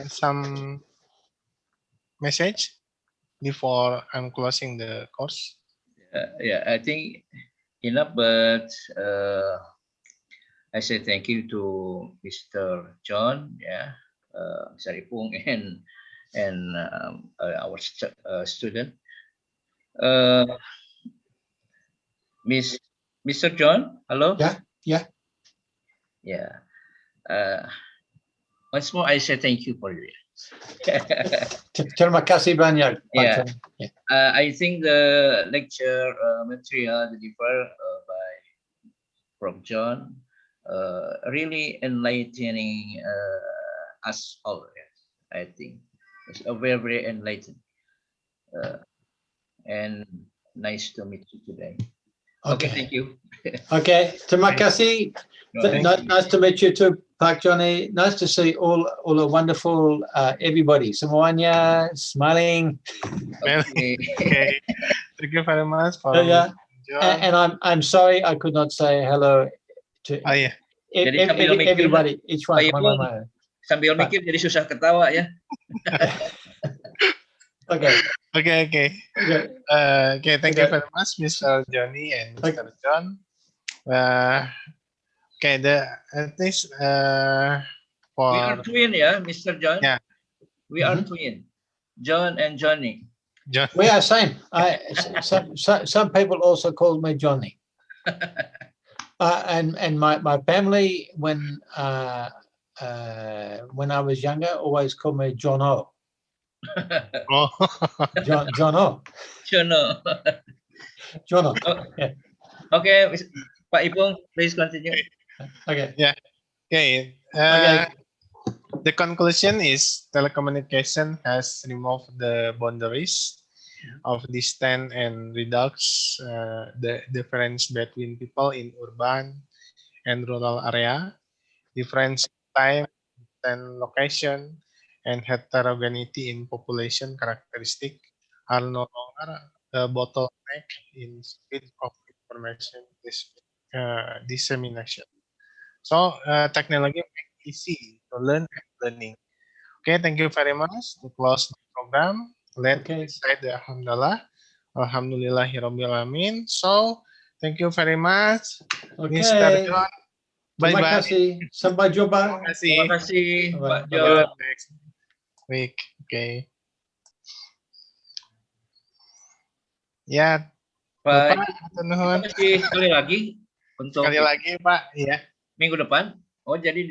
some message before I'm closing the course. Yeah, I think enough, but I say thank you to Mr. John, yeah, Saripung, and our student, Mr. John. Hello. Yeah. Once more, I say thank you for you. Terima kasih banyak. Yeah. I think the lecture material delivered from John really enlightening us all. I think it's a very, very enlightening and nice to meet you today. Okay, thank you. Okay, terima kasih. Nice to meet you too, Pak Joni. Nice to see all the wonderful everybody. Semuanya smiling. Okay. Thank you very much for John. And I'm sorry I could not say hello to everybody. Each one. Sambil mikir jadi susah ketawa ya. Okay. Thank you very much, Mr. Joni and Mr. John. At least for... We are twin, yeah, Mr. John? Yeah. We are twin, John and Joni. We are same. Some people also call me Joni. And my family, when I was younger, always called me Jono. Jono. Yeah. Okay, Pak Ipung, please continue. Okay. Yeah. Okay. The conclusion is telecommunication has removed the boundaries of distance and reduce the difference between people in urban and rural area, difference in time and location, and heterogeneity in population characteristic are no longer a bottleneck in speed of information dissemination. So technology makes it easy to learn and learning. Okay, thank you very much. To close the program, let's say the Alhamdulillah. Alhamdulillahirrabbilalamin. So, thank you very much, Mr. John. Bye-bye. Sampai jumpa. Terima kasih, Pak John. Next week. Okay. Ya, Pak, nuhun. sekali lagi untuk Pak, ya. Minggu depan. Oh, jadi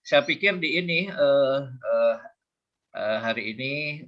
saya pikir di ini hari ini